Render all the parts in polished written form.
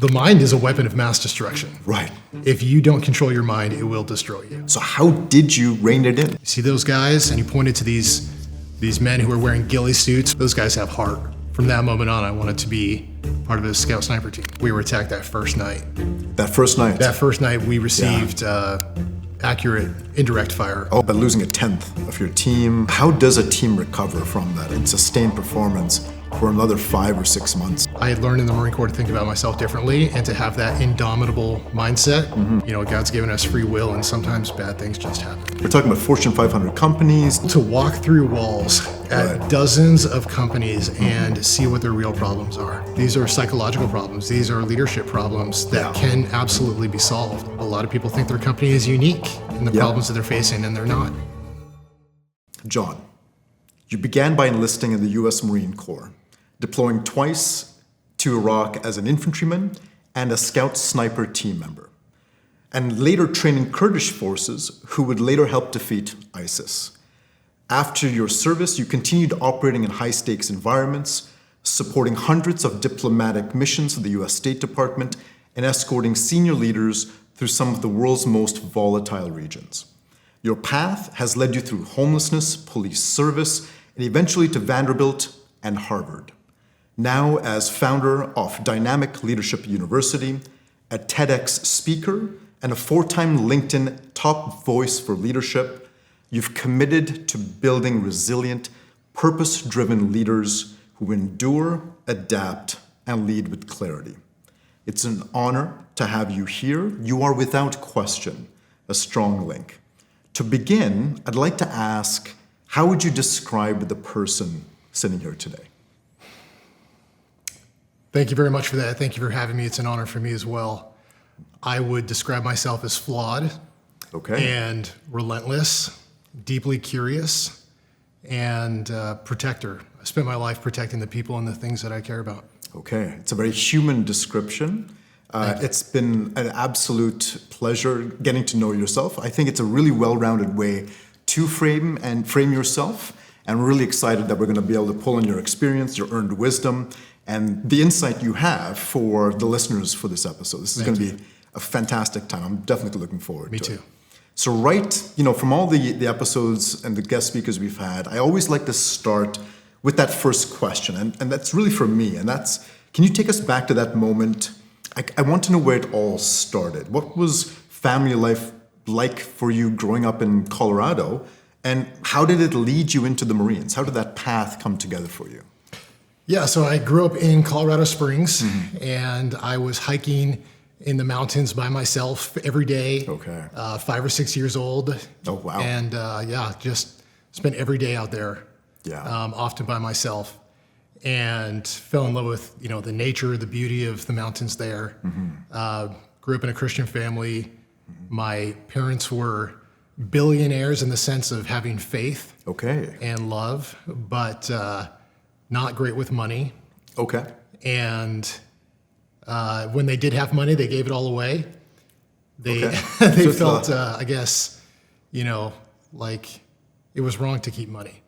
The mind is a weapon of mass destruction. Right. If you don't control your mind, it will destroy you. So how did you rein it in? You see those guys? And you pointed to these men who are wearing ghillie suits. Those guys have heart. From that moment on, I wanted to be part of a scout sniper team. We were attacked that first night. That first night? That first night, we received accurate indirect fire. Oh, but losing a tenth of your team. How does a team recover from that and sustain performance for another 5 or 6 months? I had learned in the Marine Corps to think about myself differently and to have that indomitable mindset. You know, God's given us free will, and sometimes bad things just happen. We're talking about Fortune 500 companies. To walk through walls at dozens of companies and see what their real problems are. These are psychological problems. These are leadership problems that can absolutely be solved. A lot of people think their company is unique in the problems that they're facing, and they're not. Jon, you began by enlisting in the U.S. Marine Corps, deploying twice to Iraq as an infantryman and a scout sniper team member, and later training Kurdish forces who would later help defeat ISIS. After your service, you continued operating in high-stakes environments, supporting hundreds of diplomatic missions of the U.S. State Department and escorting senior leaders through some of the world's most volatile regions. Your path has led you through homelessness, police service, and eventually to Vanderbilt and Harvard. Now, as founder of Dynamic Leadership University, a TEDx speaker, and a 4-time LinkedIn top voice for leadership, you've committed to building resilient, purpose-driven leaders who endure, adapt, and lead with clarity. It's an honor to have you here. You are without question a strong link. To begin, I'd like to ask, how would you describe the person sitting here today? Thank you very much for that. Thank you for having me. It's an honor for me as well. I would describe myself as flawed and relentless, deeply curious, and protector. I spent my life protecting the people and the things that I care about. Okay, it's a very human description. It's been an absolute pleasure getting to know yourself. I think it's a really well-rounded way to frame yourself. And we're really excited that we're going to be able to pull on your experience, your earned wisdom, and the insight you have for the listeners for this episode. This is going to be a fantastic time. I'm definitely looking forward to it. Me too. So from all the episodes and the guest speakers we've had, I always like to start with that first question. And that's really for me. And that's, can you take us back to that moment? I want to know where it all started. What was family life like for you growing up in Colorado? And how did it lead you into the Marines? How did that path come together for you? Yeah, so I grew up in Colorado Springs, and I was hiking in the mountains by myself every day. 5 or 6 years old. Oh, wow. And just spent every day out there, often by myself, and fell in love with, the nature, the beauty of the mountains there. Grew up in a Christian family. My parents were billionaires in the sense of having faith and love, but not great with money. And when they did have money, they gave it all away. They felt, I guess, like it was wrong to keep money.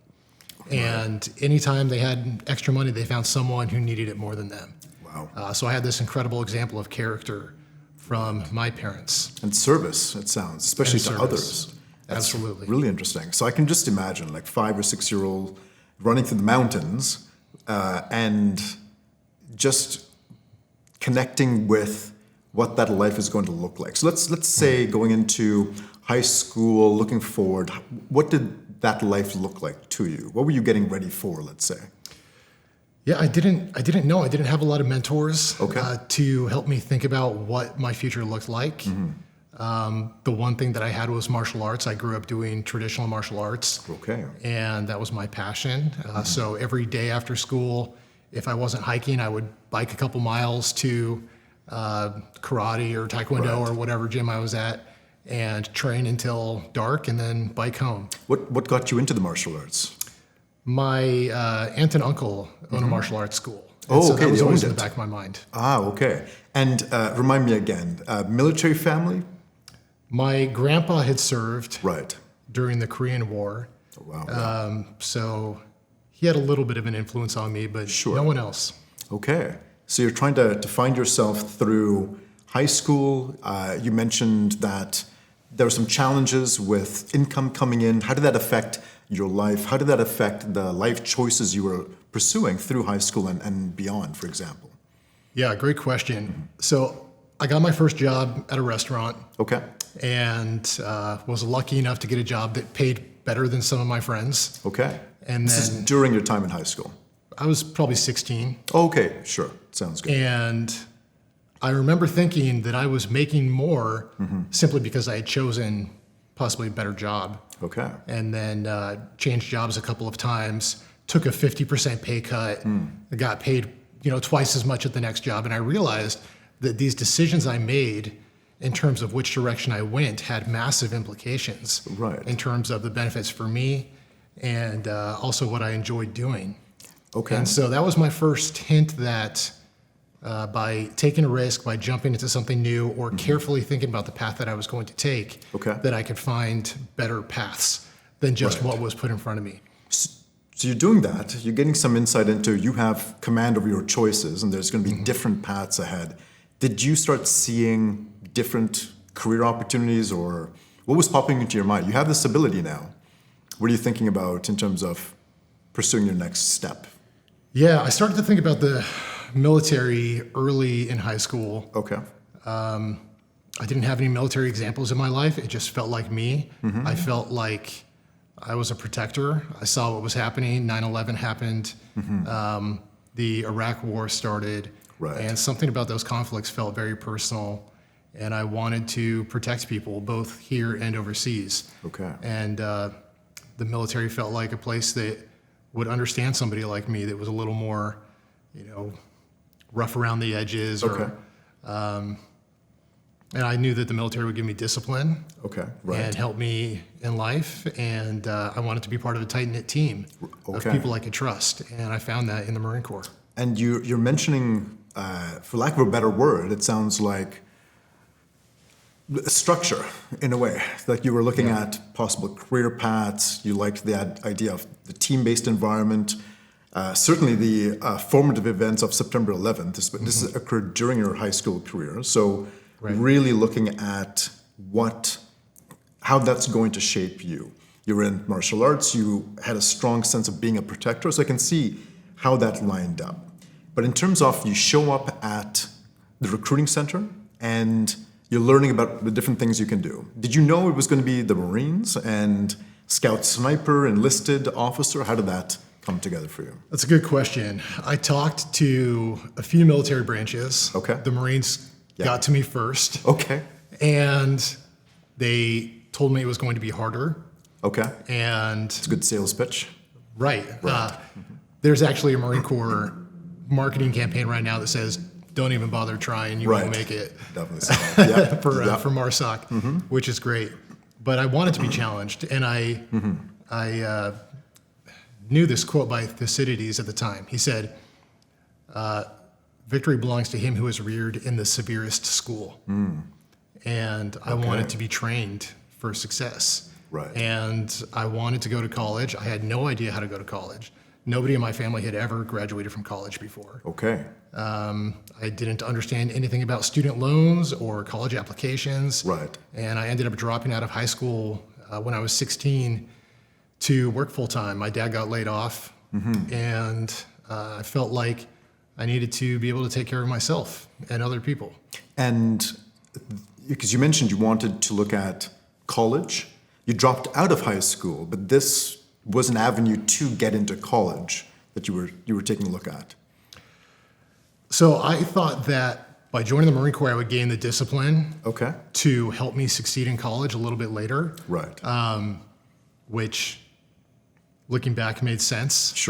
And anytime they had extra money, they found someone who needed it more than them. Wow. So I had this incredible example of character from my parents. And service, it sounds, especially to others. That's Absolutely. Really interesting. So I can just imagine like 5 or 6 year old running through the mountains and just connecting with what that life is going to look like. So let's say going into high school, looking forward, what did that life look like to you? What were you getting ready for, let's say? Yeah, I didn't know. I didn't have a lot of mentors to help me think about what my future looked like. The one thing that I had was martial arts. I grew up doing traditional martial arts. And that was my passion. So every day after school, if I wasn't hiking, I would bike a couple miles to karate or taekwondo or whatever gym I was at and train until dark and then bike home. What got you into the martial arts? My aunt and uncle own a martial arts school. So that was always in the back of my mind. And remind me again, military family? My grandpa had served during the Korean War. So he had a little bit of an influence on me, but no one else. So you're trying to find yourself through high school. You mentioned that there were some challenges with income coming in. How did that affect your life? How did that affect the life choices you were pursuing through high school and beyond, for example? Yeah, great question. So I got my first job at a restaurant. Okay. And was lucky enough to get a job that paid better than some of my friends. Okay. And this then is during your time in high school? I was probably 16. Okay, sure. Sounds good. And I remember thinking that I was making more simply because I had chosen possibly a better job. Okay. And then changed jobs a couple of times, took a 50% pay cut, got paid twice as much at the next job. And I realized that these decisions I made in terms of which direction I went had massive implications in terms of the benefits for me and also what I enjoyed doing. Okay. And so that was my first hint that by taking a risk, by jumping into something new or carefully thinking about the path that I was going to take, that I could find better paths than just what was put in front of me. So you're doing that, you're getting some insight into you have command over your choices and there's going to be different paths ahead. Did you start seeing different career opportunities or what was popping into your mind? You have this ability now. What are you thinking about in terms of pursuing your next step? Yeah, I started to think about the military early in high school. Okay. I didn't have any military examples in my life. It just felt like me. I felt like I was a protector. I saw what was happening. 9/11 happened. The Iraq War started. And something about those conflicts felt very personal. And I wanted to protect people, both here and overseas. Okay. And the military felt like a place that would understand somebody like me that was a little more, rough around the edges. And I knew that the military would give me discipline and help me in life. And I wanted to be part of a tight-knit team of people I could trust. And I found that in the Marine Corps. And you're mentioning, for lack of a better word, it sounds like a structure in a way. Like you were looking at possible career paths. You liked the idea of the team-based environment. Certainly the formative events of September 11th. This occurred during your high school career. So really looking at how that's going to shape you. You were in martial arts. You had a strong sense of being a protector. So I can see how that lined up. But in terms of you show up at the recruiting center and you're learning about the different things you can do. Did you know it was going to be the Marines and Scout Sniper, enlisted officer? How did that come together for you? That's a good question. I talked to a few military branches. Okay. The Marines got to me first. Okay. And they told me it was going to be harder. Okay. And it's a good sales pitch. Right. There's actually a Marine Corps marketing campaign right now that says, don't even bother trying, you won't make it. Definitely. For MARSOC, which is great. But I wanted to be challenged, and I knew this quote by Thucydides at the time. He said, victory belongs to him who is reared in the severest school. And I wanted to be trained for success. And I wanted to go to college. I had no idea how to go to college. Nobody in my family had ever graduated from college before. I didn't understand anything about student loans or college applications. And I ended up dropping out of high school when I was 16 to work full time. My dad got laid off, and I felt like I needed to be able to take care of myself and other people. And because you mentioned you wanted to look at college, you dropped out of high school, but this was an avenue to get into college that you were taking a look at. So I thought that by joining the Marine Corps, I would gain the discipline to help me succeed in college a little bit later. Which, looking back, made sense.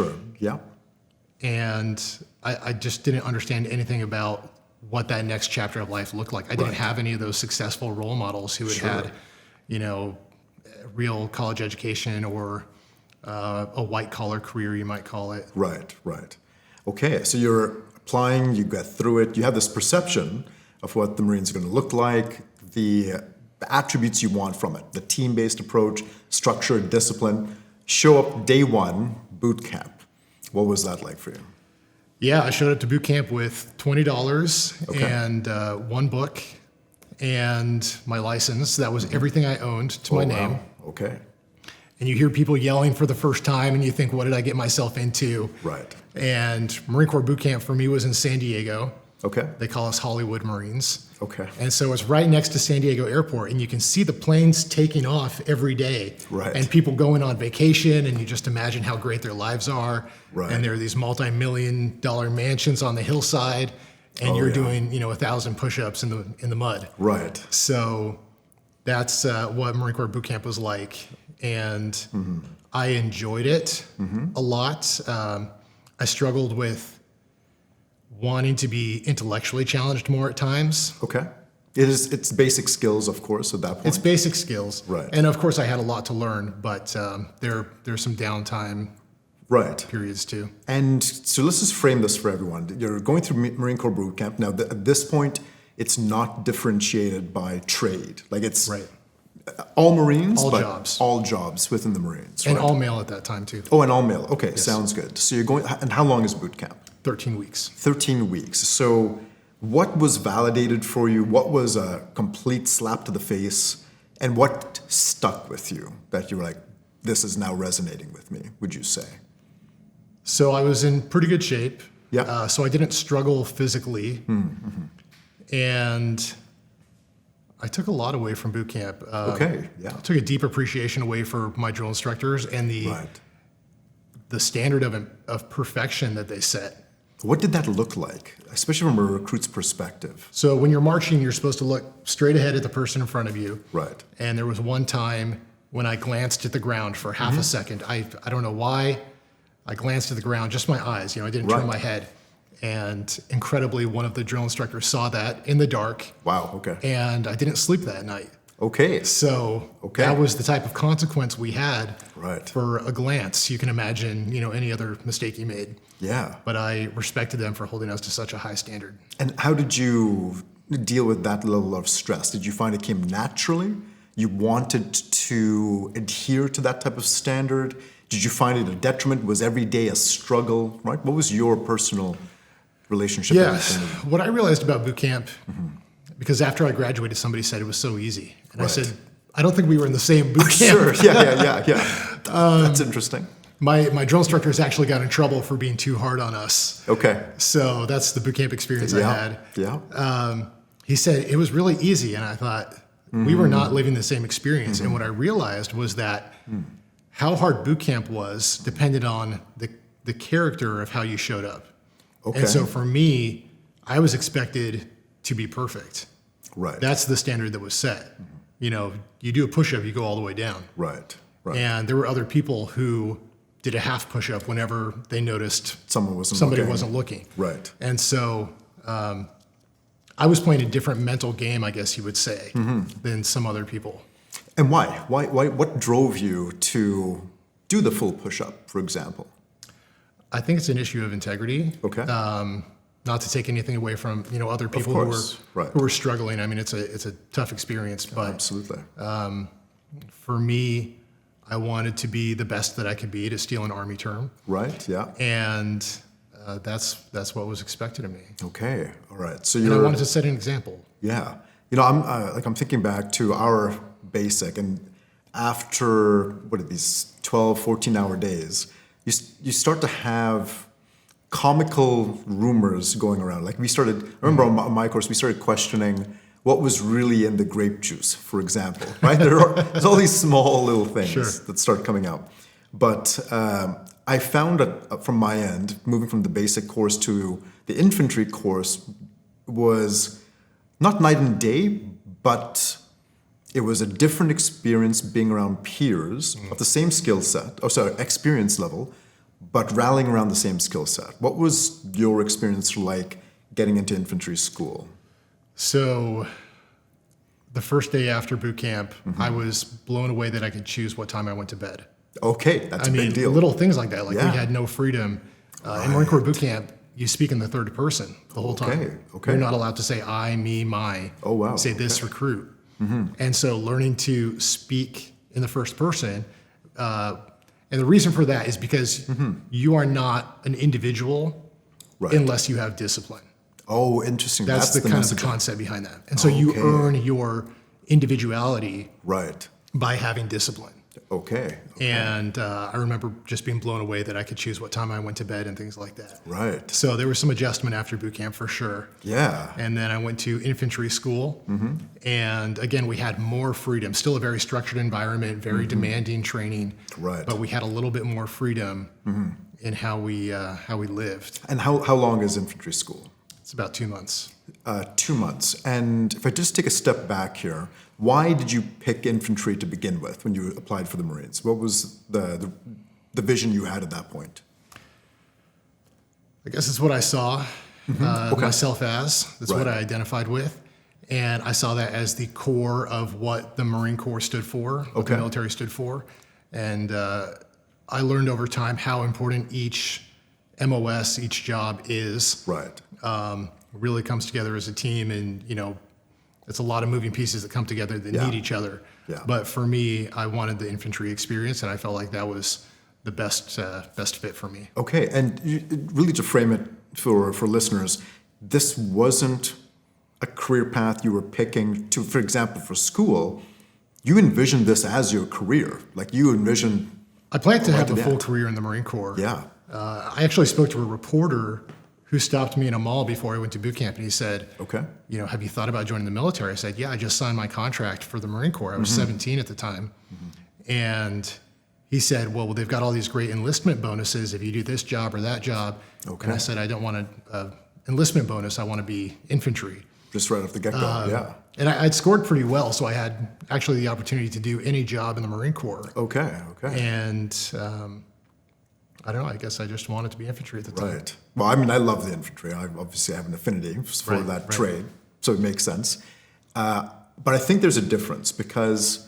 And I just didn't understand anything about what that next chapter of life looked like. I didn't have any of those successful role models who had had, real college education or a white-collar career, you might call it. Okay, so you're applying, you get through it, you have this perception of what the Marines are going to look like, the attributes you want from it, the team-based approach, structure, discipline. Show up day one, boot camp. What was that like for you? Yeah, I showed up to boot camp with $20 Okay. and one book and my license. That was everything I owned to my name. Wow. Okay. And you hear people yelling for the first time and you think, what did I get myself into? Right. And Marine Corps boot camp for me was in San Diego. Okay. They call us Hollywood Marines. Okay. And so it's right next to San Diego Airport, and you can see the planes taking off every day. Right. And people going on vacation, and you just imagine how great their lives are. Right. And there are these multi-million-dollar mansions on the hillside, and you're doing 1,000 push-ups in the mud. Right. So that's what Marine Corps boot camp was like, and I enjoyed it a lot. I struggled with wanting to be intellectually challenged more at times. Okay. It's basic skills, of course, at that point. It's basic skills. Right. And of course I had a lot to learn, but there's some downtime Right. periods too. And so let's just frame this for everyone. You're going through Marine Corps boot camp. Now, at this point, it's not differentiated by trade. Like it's Right. all Marines, All but jobs. all jobs within the Marines. And right? all male at that time too. Oh, and all male. Okay, sounds good. So you're going, and how long is boot camp? 13 weeks. 13 weeks. So what was validated for you? What was a complete slap to the face? And what stuck with you that you were like, this is now resonating with me, would you say? So I was in pretty good shape. Yeah. So I didn't struggle physically. And I took a lot away from boot camp. Okay, yeah. I took a deep appreciation away for my drill instructors and Right. the standard of perfection that they set. What did that look like, especially from a recruit's perspective? So when you're marching, you're supposed to look straight ahead at the person in front of you. Right. And there was one time when I glanced at the ground for half a second. I don't know why. I glanced at the ground, just my eyes. I didn't turn Right. my head. And incredibly, one of the drill instructors saw that in the dark. Wow, okay. And I didn't sleep that night. Okay. So Okay. that was the type of consequence we had Right. for a glance. You can imagine, any other mistake you made. Yeah. But I respected them for holding us to such a high standard. And how did you deal with that level of stress? Did you find it came naturally? You wanted to adhere to that type of standard? Did you find it a detriment? Was every day a struggle, right? What was your personal relationship Yes. with it? What I realized about boot camp, because after I graduated, somebody said it was so easy. And I Right. said, I don't think we were in the same boot camp. Sure, yeah. That's interesting. My drill instructors actually got in trouble for being too hard on us. Okay. So that's the boot camp experience I had. Yeah. He said it was really easy. And I thought, we were not living the same experience. And what I realized was that how hard boot camp was depended on the character of how you showed up. Okay. And so for me, I was expected to be perfect. Right. That's the standard that was set. You do a push-up, you go all the way down. Right. And there were other people who did a half push-up whenever they noticed Somebody wasn't looking. Right. And so I was playing a different mental game, I guess you would say, than some other people. And why? What drove you to do the full push-up, for example? I think it's an issue of integrity. Okay. Not to take anything away from other people course. Right. who were struggling. I mean, it's a tough experience, but Absolutely. for me, I wanted to be the best that I could be, to steal an Army term, Right. Yeah. and that's what was expected of me. Okay. All right. So And I you're. wanted to set an example. Yeah. I'm thinking back to our basic, and after what are these 12, 14-hour days, you start to have comical rumors going around. Like I remember on my course, we started questioning what was really in the grape juice, for example, right? There's all these small little things Sure. that start coming out. But I found that from my end, moving from the basic course to the infantry course was not night and day, but it was a different experience being around peers of the same skill set, experience level, but rallying around the same skill set. What was your experience like getting into infantry school? So the first day after boot camp, I was blown away that I could choose what time I went to bed. Okay, that's a big deal. Little things like that. Like Yeah. we had no freedom. In Marine Corps boot camp, you speak in the third person the whole time. Okay. You're not allowed to say I, me, my. Oh, wow. You say this recruit. And so learning to speak in the first person, and the reason for that is because you are not an individual Right. unless you have discipline. Oh, interesting. That's the kind of the concept behind that. And so you earn your individuality right by having discipline. Okay. And I remember just being blown away that I could choose what time I went to bed and things like that. Right. So there was some adjustment after boot camp for sure. Yeah. And then I went to infantry school. And again, we had more freedom, still a very structured environment, very demanding training. Right. But we had a little bit more freedom in how we lived. And how long is infantry school? It's about 2 months. 2 months. And if I just take a step back here, why did you pick infantry to begin with when you applied for the Marines? What was the vision you had at that point? I guess it's what I saw myself as. That's what I identified with. And I saw that as the core of what the Marine Corps stood for, what the military stood for. And I learned over time how important each MOS, each job is. Right. Really comes together as a team, and it's a lot of moving pieces that come together that need each other. Yeah. But for me, I wanted the infantry experience, and I felt like that was the best fit for me. Okay, and really to frame it for listeners, this wasn't a career path you were picking to, for example, for school. You envisioned this as your career. Like you envisioned. I planned to have a full career in the Marine Corps. Yeah. I actually spoke to a reporter who stopped me in a mall before I went to boot camp, and he said, have you thought about joining the military? I said, yeah, I just signed my contract for the Marine Corps. I was 17 at the time. And he said, well, they've got all these great enlistment bonuses if you do this job or that job. And I said, I don't want an enlistment bonus. I want to be infantry. Just right off the get-go, yeah. And I'd scored pretty well, so I had actually the opportunity to do any job in the Marine Corps. Okay. And I don't know, I guess I just wanted to be infantry at the time. Right. Well, I mean, I love the infantry. I obviously have an affinity for that trade, so it makes sense. But I think there's a difference because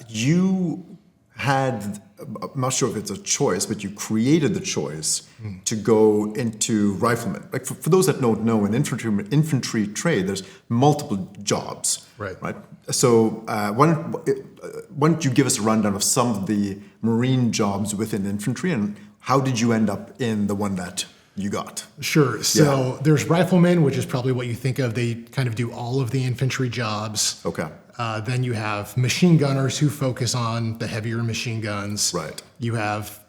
you had, I'm not sure if it's a choice, but you created the choice to go into rifleman. Like for those that don't know, in infantry trade, there's multiple jobs. Right. So why don't you give us a rundown of some of the Marine jobs within infantry, and how did you end up in the one that you got? Sure. So there's riflemen, which is probably what you think of. They kind of do all of the infantry jobs. Okay. Then you have machine gunners who focus on the heavier machine guns. Right. You have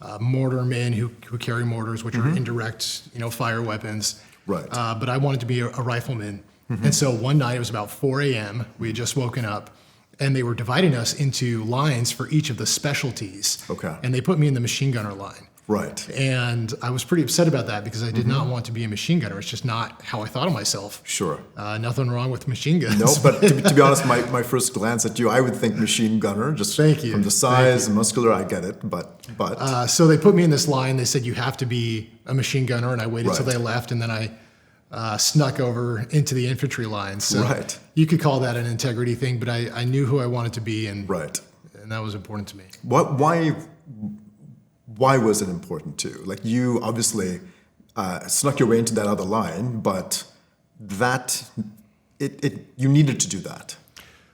mortarmen who carry mortars, which are indirect, fire weapons. Right. But I wanted to be a rifleman. And so one night, it was about 4 a.m. We had just woken up, and they were dividing us into lines for each of the specialties. Okay. And they put me in the machine gunner line. Right. And I was pretty upset about that because I did not want to be a machine gunner. It's just not how I thought of myself. Sure. Nothing wrong with machine guns. No, but to be honest, my first glance at you, I would think machine gunner, just from the size and muscular, I get it, but. So they put me in this line. They said, you have to be a machine gunner, and I waited till they left, and then I snuck over into the infantry line. So you could call that an integrity thing, but I knew who I wanted to be, and that was important to me. Why was it important to you? Like you obviously snuck your way into that other line, but you needed to do that.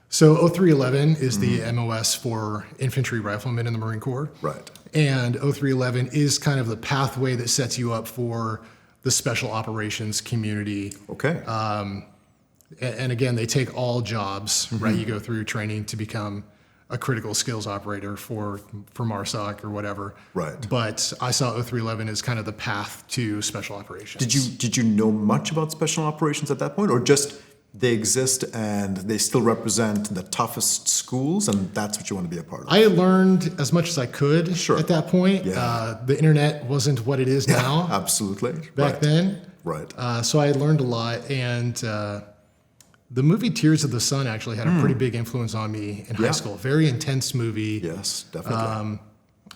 So 0311 is the MOS for infantry riflemen in the Marine Corps. Right. And 0311 is kind of the pathway that sets you up for the special operations community. Okay. And again, they take all jobs, right? You go through training to become a critical skills operator for MARSOC or whatever. Right. But I saw 0311 as kind of the path to special operations. Did you know much about special operations at that point, or just they exist and they still represent the toughest schools, and that's what you want to be a part of? I learned as much as I could at that point. Yeah. The internet wasn't what it is now. Absolutely. Back then. Right. So I learned a lot, and the movie Tears of the Sun actually had a pretty big influence on me in high school. Very intense movie. Yes, definitely.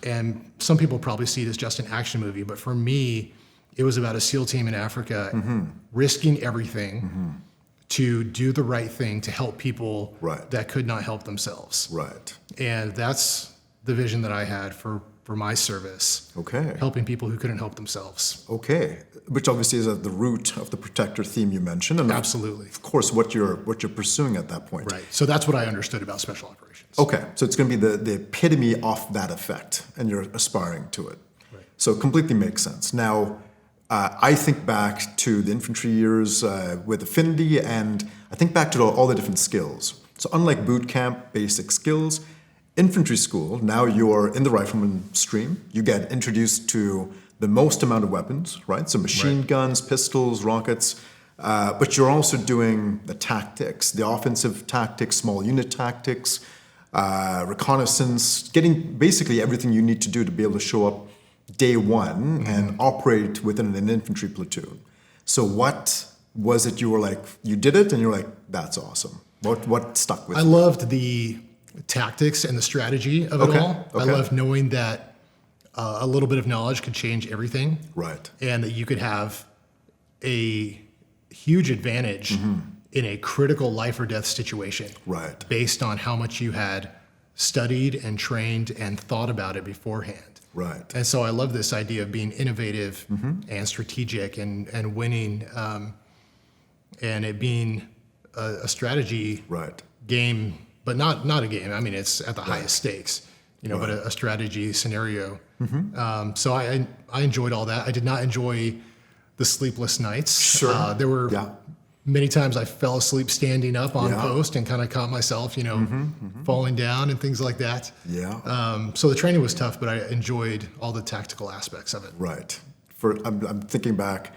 And some people probably see it as just an action movie, but for me, it was about a SEAL team in Africa risking everything to do the right thing to help people that could not help themselves. Right. And that's the vision that I had for my service. Okay. Helping people who couldn't help themselves. Okay. Which obviously is at the root of the protector theme you mentioned. And absolutely. Of course, what you're pursuing at that point. Right. So that's what I understood about special operations. Okay. So it's going to be the epitome of that effect, and you're aspiring to it. Right. So it completely makes sense. Now, I think back to the infantry years with affinity, and I think back to all the different skills. So unlike boot camp, basic skills, infantry school, now you're in the rifleman stream. You get introduced to the most amount of weapons, right? So machine guns, pistols, rockets, but you're also doing the tactics, the offensive tactics, small unit tactics, reconnaissance, getting basically everything you need to do to be able to show up day one and operate within an infantry platoon. So what was it you were like, you did it and you're like, that's awesome. What stuck with you? I loved the tactics and the strategy of it all. I loved knowing that a little bit of knowledge could change everything. Right. And that you could have a huge advantage in a critical life or death situation. Right. Based on how much you had studied and trained and thought about it beforehand. Right. And so I love this idea of being innovative and strategic and winning, and it being a strategy game, but not a game. I mean, it's at the highest stakes, but a strategy scenario. So I enjoyed all that. I did not enjoy the sleepless nights. Sure. There were many times I fell asleep standing up on post and kind of caught myself, falling down and things like that. Yeah. So the training was tough, but I enjoyed all the tactical aspects of it. Right. I'm thinking back.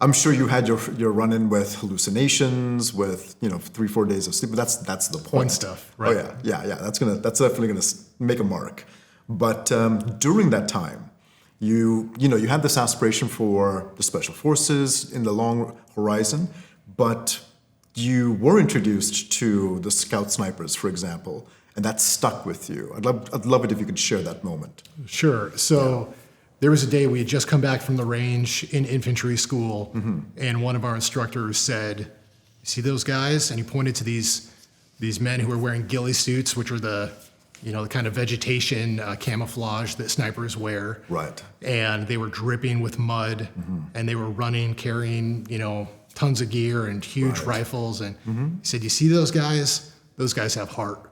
I'm sure you had your run-in with hallucinations, with 3-4 days of sleep, but that's the point. Fun stuff, right? Oh yeah. That's definitely gonna make a mark. But during that time, you had this aspiration for the special forces in the long horizon, but you were introduced to the scout snipers, for example, and that stuck with you. I'd love it if you could share that moment. Sure. So there was a day we had just come back from the range in infantry school, and one of our instructors said, "You see those guys?" And he pointed to these men who were wearing ghillie suits, which are the kind of vegetation camouflage that snipers wear. Right. And they were dripping with mud, and they were running, carrying, tons of gear and huge rifles. And he said, "You see those guys? Those guys have heart."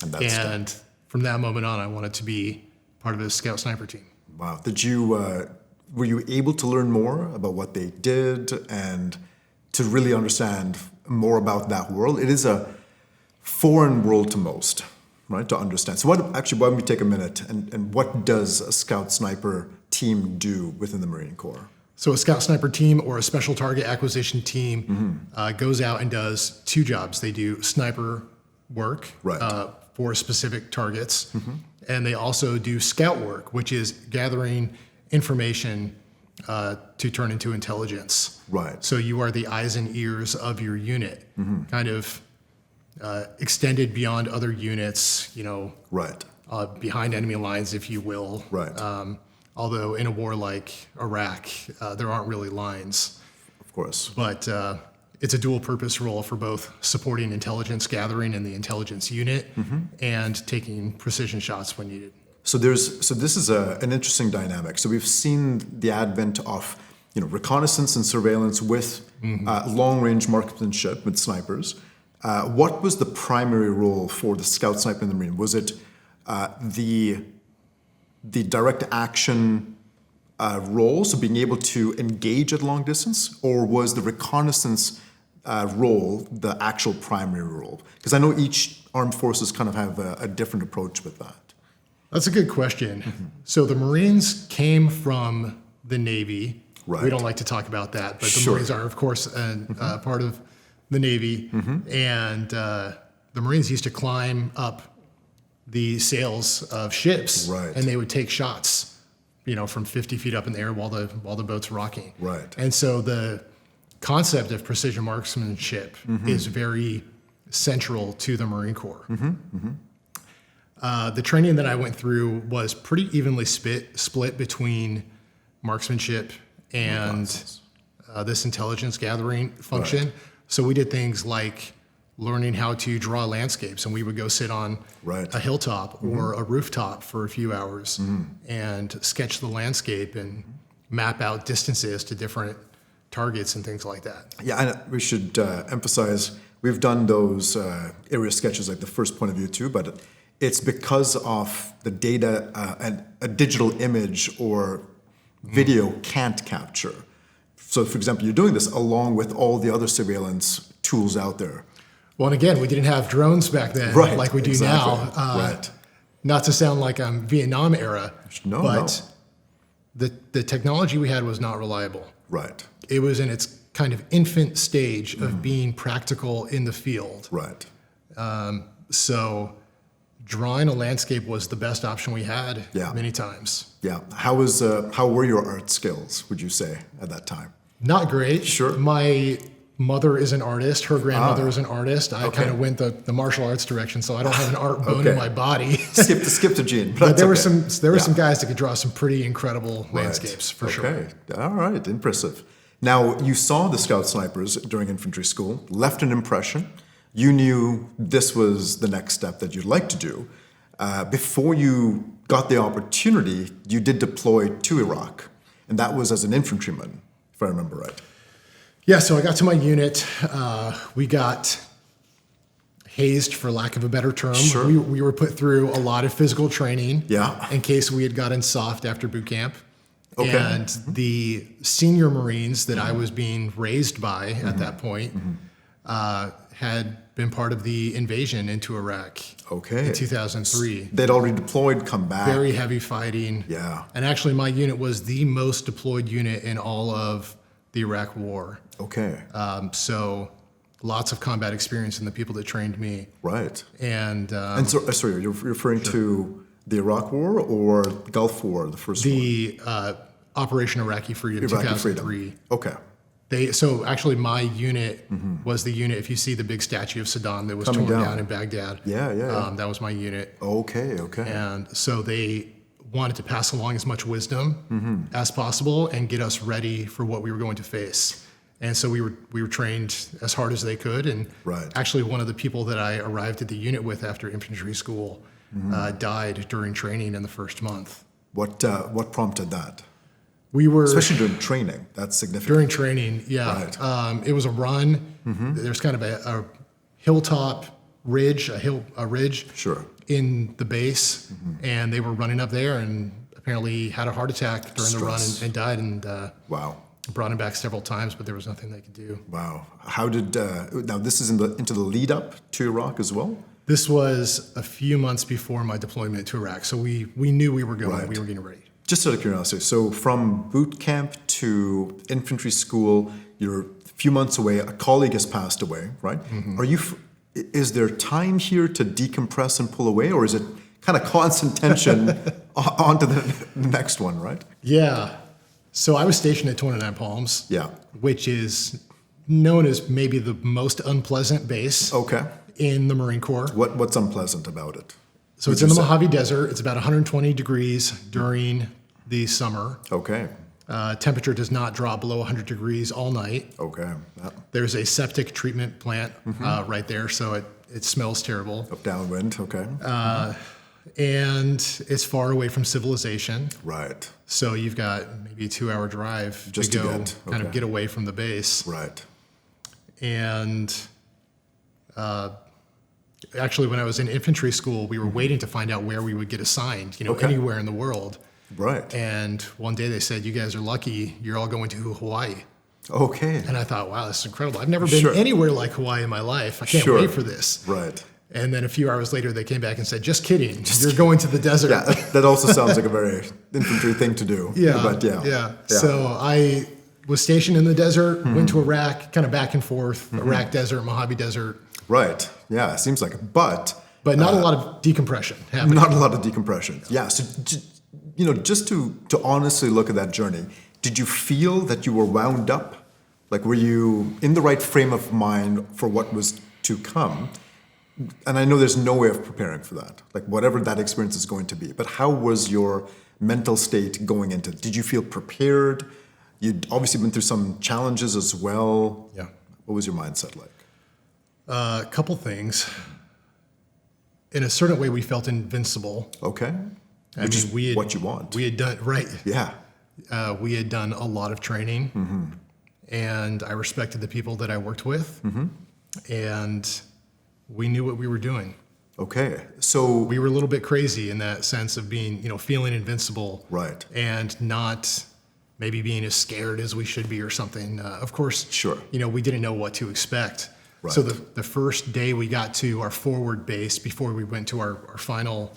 And from that moment on, I wanted to be part of the scout sniper team. Wow. Were you able to learn more about what they did and to really understand more about that world? It is a foreign world to most, right, to understand. So why don't we take a minute and what does a scout sniper team do within the Marine Corps? So a scout sniper team or a special target acquisition team goes out and does two jobs. They do sniper work for specific targets, and they also do scout work, which is gathering information to turn into intelligence. Right. So you are the eyes and ears of your unit, kind of extended beyond other units, behind enemy lines, if you will. Right. Although in a war like Iraq, there aren't really lines. Of course. But it's a dual purpose role for both supporting intelligence gathering in the intelligence unit and taking precision shots when needed. So this is an interesting dynamic. So we've seen the advent of reconnaissance and surveillance with long-range marksmanship with snipers. What was the primary role for the scout sniper in the Marine? Was it the direct action role, so being able to engage at long distance, or was the reconnaissance role the actual primary role? Because I know each armed forces kind of have a different approach with that. That's a good question. So the Marines came from the Navy. Right. We don't like to talk about that, but the Marines are, of course, part of the Navy. And the Marines used to climb up the sails of ships, and they would take shots, from 50 feet up in the air while the boat's rocking. Right. And so the concept of precision marksmanship is very central to the Marine Corps. The training that I went through was pretty evenly split between marksmanship and this intelligence gathering function. So we did things like learning how to draw landscapes, and we would go sit on a hilltop or a rooftop for a few hours and sketch the landscape and map out distances to different targets and things like that. Yeah, and we should emphasize, we've done those area sketches like the first point of view too, but it's because of the data and a digital image or video can't capture. So, for example, you're doing this along with all the other surveillance tools out there. Well, and again, we didn't have drones back then like we do now. Right. Not to sound like I'm Vietnam era, No, but the technology we had was not reliable. Right. It was in its kind of infant stage of being practical in the field. Right. So drawing a landscape was the best option we had many times. Yeah. How were your art skills, would you say, at that time? Not great. Sure. My mother is an artist. Her grandmother is an artist. I kind of went the martial arts direction, so I don't have an art bone in my body. skip the gene. But there were some guys that could draw some pretty incredible landscapes for sure. Okay. All right. Impressive. Now, you saw the Scout Snipers during infantry school, left an impression. You knew this was the next step that you'd like to do. Before you got the opportunity, you did deploy to Iraq, and that was as an infantryman, if I remember right. Yeah, so I got to my unit. We got hazed, for lack of a better term. Sure. We were put through a lot of physical training Yeah. in case we had gotten soft after boot camp. Okay. And the senior Marines that I was being raised by at that point had been part of the invasion into Iraq in 2003. They'd already deployed, come back. Very heavy fighting. Yeah. And actually my unit was the most deployed unit in all of the Iraq War. Okay. So lots of combat experience in the people that trained me. Right. And So, sorry, you're referring to the Iraq War or Gulf War, the first one? the Operation Iraqi Freedom, Iraqi 2003. Freedom. Okay. So actually my unit was the unit, if you see the big statue of Saddam that was Coming torn down. down in Baghdad. Yeah. That was my unit. Okay. And so they wanted to pass along as much wisdom as possible and get us ready for what we were going to face. And so we were trained as hard as they could. And actually one of the people that I arrived at the unit with after infantry school died during training in the first month. What prompted that? We were Especially during training. That's significant. during training. Yeah. Right. It was a run. There's kind of a hilltop ridge, a ridge Sure. in the base, and they were running up there and apparently had a heart attack during the run and died, and Wow. brought him back several times, but there was nothing they could do. Wow. How did now this is into the lead up to Iraq as well? This was a few months before my deployment to Iraq, so we knew we were going. Right. We were getting ready. Just out of curiosity, so from boot camp to infantry school, you're a few months away. A colleague has passed away, right? Are you? Is there time here to decompress and pull away, or is it kind of constant tension on to the next one, right? Yeah. So I was stationed at 29 Palms, which is known as maybe the most unpleasant base in the Marine Corps. What's unpleasant about it? So it's in the Mojave Desert. It's about 120 degrees during the summer. Okay. Temperature does not drop below 100 degrees all night. Okay. There's a septic treatment plant right there, so it smells terrible. Downwind, okay. And it's far away from civilization. Right. So you've got maybe a 2-hour drive to go kind of get away from the base. Right. And actually, when I was in infantry school, we were waiting to find out where we would get assigned, anywhere in the world. Right. And one day they said, "You guys are lucky. You're all going to Hawaii." Okay. And I thought, wow, this is incredible. I've never been anywhere like Hawaii in my life. I can't wait for this. Right. And then a few hours later, they came back and said, "Just kidding. You're going to the desert." Yeah, that also sounds like a very infantry thing to do. Yeah. So I was stationed in the desert, went to Iraq, kind of back and forth, Iraq desert, Mojave Desert. Right. Yeah, it seems like it. But not a lot of decompression happening. Not a lot of decompression. Yeah. So, just to honestly look at that journey, did you feel that you were wound up? Like, were you in the right frame of mind for what was to come? And I know there's no way of preparing for that, like whatever that experience is going to be. But how was your mental state going into it? Did you feel prepared? You'd obviously been through some challenges as well. Yeah. What was your mindset like? A couple things. In a certain way, we felt invincible. Okay. Which is what you want. We had done, right. Yeah. We had done a lot of training, and I respected the people that I worked with, and we knew what we were doing. Okay. So we were a little bit crazy in that sense of being, feeling invincible. Right. And not maybe being as scared as we should be or something. Of course, Sure. we didn't know what to expect. Right. So the first day we got to our forward base before we went to our final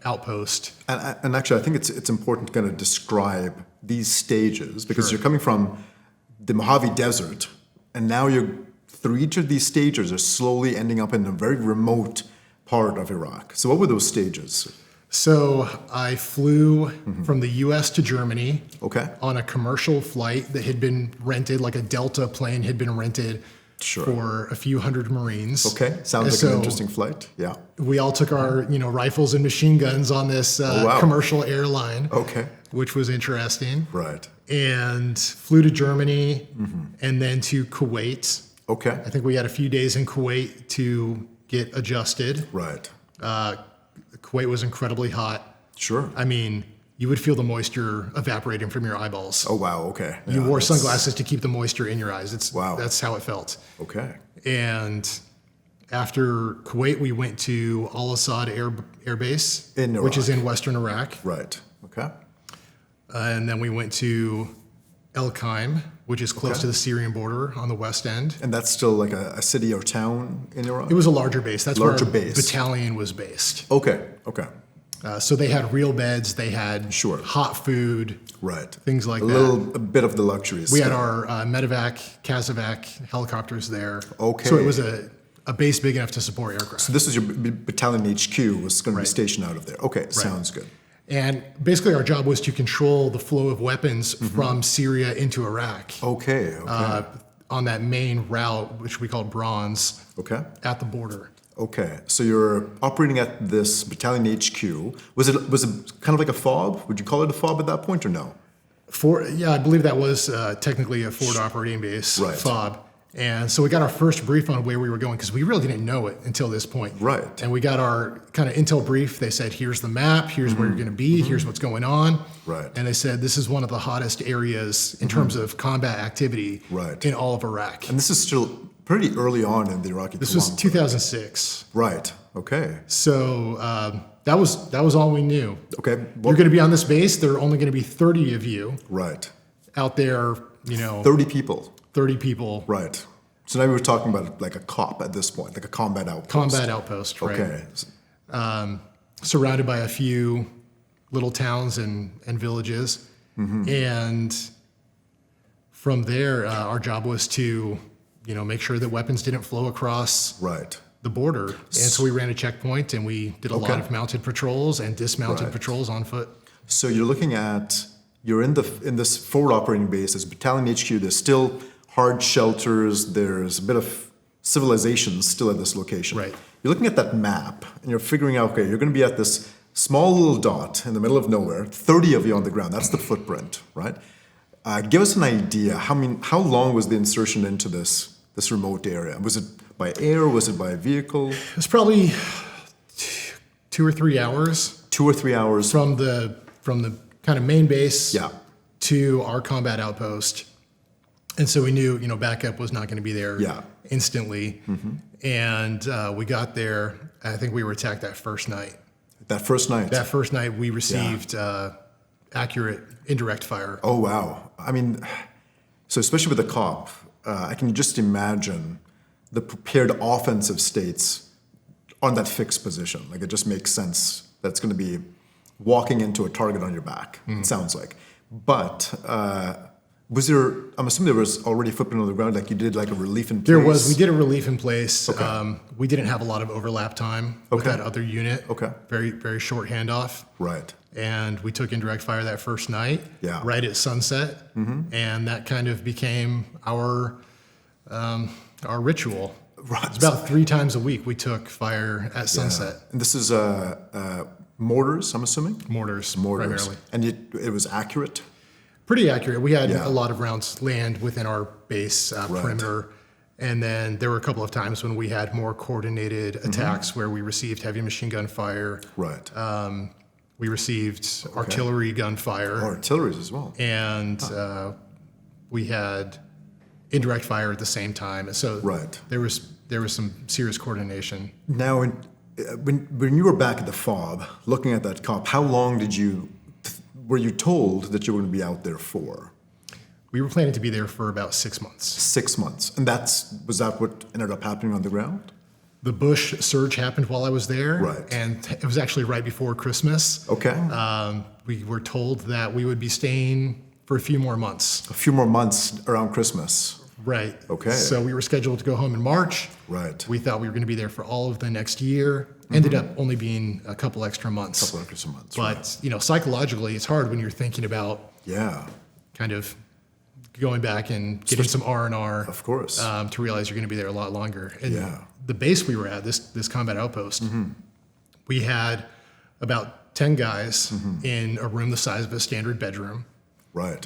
outpost. And actually, I think it's important to kind of describe these stages because Sure. you're coming from the Mojave Desert, and now you're through each of these stages are slowly ending up in a very remote part of Iraq. So what were those stages? So I flew from the U.S. to Germany Okay. on a commercial flight that had been rented, like a Delta plane had been rented Sure. for a few hundred Marines. Okay. Sounds like So an interesting flight. Yeah. we all took our rifles and machine guns on this wow. commercial airline, Okay. which was interesting, Right. and flew to Germany and then to Kuwait. Okay. I think we had a few days in Kuwait to get adjusted. Right. Kuwait was incredibly hot. Sure. I mean, you would feel the moisture evaporating from your eyeballs. Oh, wow. Okay. You Yeah, wore that's- sunglasses to keep the moisture in your eyes. Wow. That's how it felt. Okay. And after Kuwait, we went to Al Assad Air Base, In Iraq. which is in western Iraq. Right. Okay. And then we went to El Qaim, which is close Okay. to the Syrian border on the west end. And that's still like a city or town in Iraq? It was a larger base. That's Larger where our base. battalion was based. Okay. Okay. So they had real beds. They had Sure. hot food, Right. things like a that. A bit of the luxuries. We had our medevac, Kazovac helicopters there. Okay. So it was a base big enough to support aircraft. So this was your battalion HQ was going to be Right. stationed out of there. Okay. Sounds good. And basically our job was to control the flow of weapons from Syria into Iraq Okay. Okay. on that main route, which we called Bronze, okay. at the border. Okay. So you're operating at this battalion HQ. Was it kind of like a FOB? Would you call it a FOB at that point or no? Yeah, I believe that was technically a forward operating base, Right. FOB. And so we got our first brief on where we were going because we really didn't know it until this point. Right. And we got our kind of intel brief. They said, here's the map, here's where you're going to be, here's what's going on. Right. And they said, this is one of the hottest areas in terms of combat activity Right. in all of Iraq. And this is still pretty early on in the Iraqi This was conflict. 2006. Right. Okay. So that was all we knew. Okay. You're going to be on this base. There are only going to be 30 of you Right. out there, 30 people. 30 people. Right. So now we were talking about like a COP at this point, like a combat outpost. Combat outpost, right? Okay. Surrounded by a few little towns and villages. And from there, our job was to, make sure that weapons didn't flow across Right. the border. And so we ran a checkpoint and we did a lot Okay. of mounted patrols and dismounted Right. patrols on foot. So you're in this forward operating base, this battalion HQ. There's still hard shelters. There's a bit of civilization still at this location. Right. You're looking at that map and you're figuring out, okay, you're going to be at this small little dot in the middle of nowhere. 30 of you on the ground. That's the footprint, right? Give us an idea. How long was the insertion into this remote area? Was it by air? Was it by vehicle? It was probably 2 or 3 hours 2 or 3 hours. from the kind of main base Yeah. to our combat outpost. And so we knew, backup was not going to be there Yeah. instantly. And we got there. I think we were attacked that first night. That first night. That first night we received accurate indirect fire. Oh, wow. I mean, so especially with the COP, I can just imagine the prepared offensive states on that fixed position. Like, it just makes sense that it's going to be walking into a target on your back, it sounds like. But I'm assuming there was already footprint on the ground, like you did like a relief in place? There was. We did a relief in place. Okay. We didn't have a lot of overlap time with Okay. that other unit. Okay. Very, very short handoff. Right. And we took indirect fire that first night, Yeah. right at sunset, and that kind of became our ritual. Right. It's about 3 times a week we took fire at sunset. And this is mortars, I'm assuming? Mortars, Mortars. primarily. And it was accurate? Pretty accurate. We had Yeah. a lot of rounds land within our base perimeter. And then there were a couple of times when we had more coordinated attacks where we received heavy machine gun fire. Right. We received artillery gunfire. Artilleries as well. And we had indirect fire at the same time. And so Right. there was some serious coordination. Now, when you were back at the FOB, looking at that COP, how long were you told that you were going to be out there for? We were planning to be there for about 6 months. 6 months. And was that what ended up happening on the ground? The Bush surge happened while I was there. Right. And it was actually right before Christmas. Okay. We were told that we would be staying for a few more months. A few more months around Christmas. Right. Okay. So we were scheduled to go home in March. Right. We thought we were going to be there for all of the next year. Ended up only being a couple extra months. But, psychologically, it's hard when you're thinking about kind of going back and getting some R&R. Of course. To realize you're going to be there a lot longer. And the base we were at, this combat outpost, we had about 10 guys in a room the size of a standard bedroom. Right.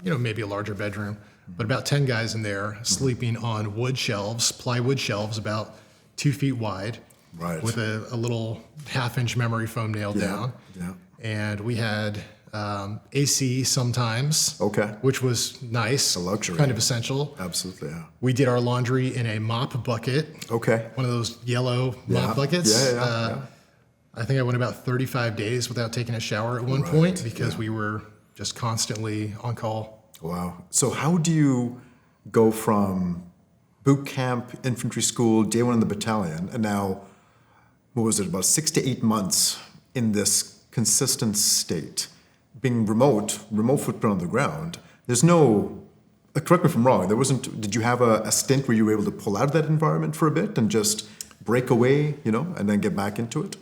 Maybe a larger bedroom, but about 10 guys in there sleeping on plywood shelves about 2 feet wide, with a little 1/2-inch memory foam nailed down. Yeah. And we had AC sometimes, which was nice, a luxury, kind of essential. Absolutely. Yeah. We did our laundry in a mop bucket. One of those yellow mop buckets. I think I went about 35 days without taking a shower at one point because we were just constantly on call. Wow. So how do you go from boot camp, infantry school, day one in the battalion, and now, what was it, about 6 to 8 months in this consistent state, being remote footprint on the ground? There's no, correct me if I'm wrong, did you have a stint where you were able to pull out of that environment for a bit and just break away, and then get back into it?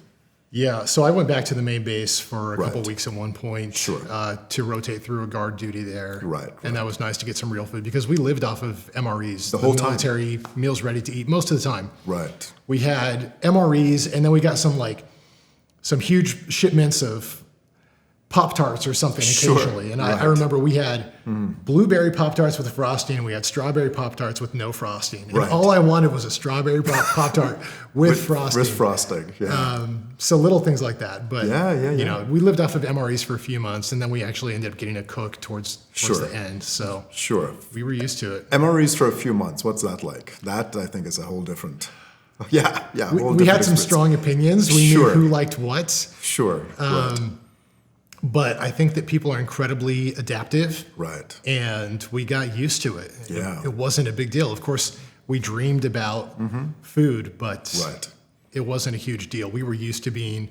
Yeah, so I went back to the main base for a couple weeks at one point to rotate through a guard duty there. And that was nice to get some real food because we lived off of MREs. The whole time? Military meals ready to eat most of the time. Right. We had MREs and then we got some huge shipments of Pop-Tarts or something occasionally. And I remember we had blueberry Pop-Tarts with frosting and we had strawberry Pop-Tarts with no frosting. And all I wanted was a strawberry Pop-Tart with frosting. With frosting, So little things like that. But, we lived off of MREs for a few months and then we actually ended up getting a cook towards the end. So we were used to it. MREs for a few months, what's that like? That, I think, is a whole different... We had some strong opinions. We knew who liked what. But I think that people are incredibly adaptive. Right. And we got used to it. Yeah. It wasn't a big deal. Of course, we dreamed about food, but it wasn't a huge deal. We were used to being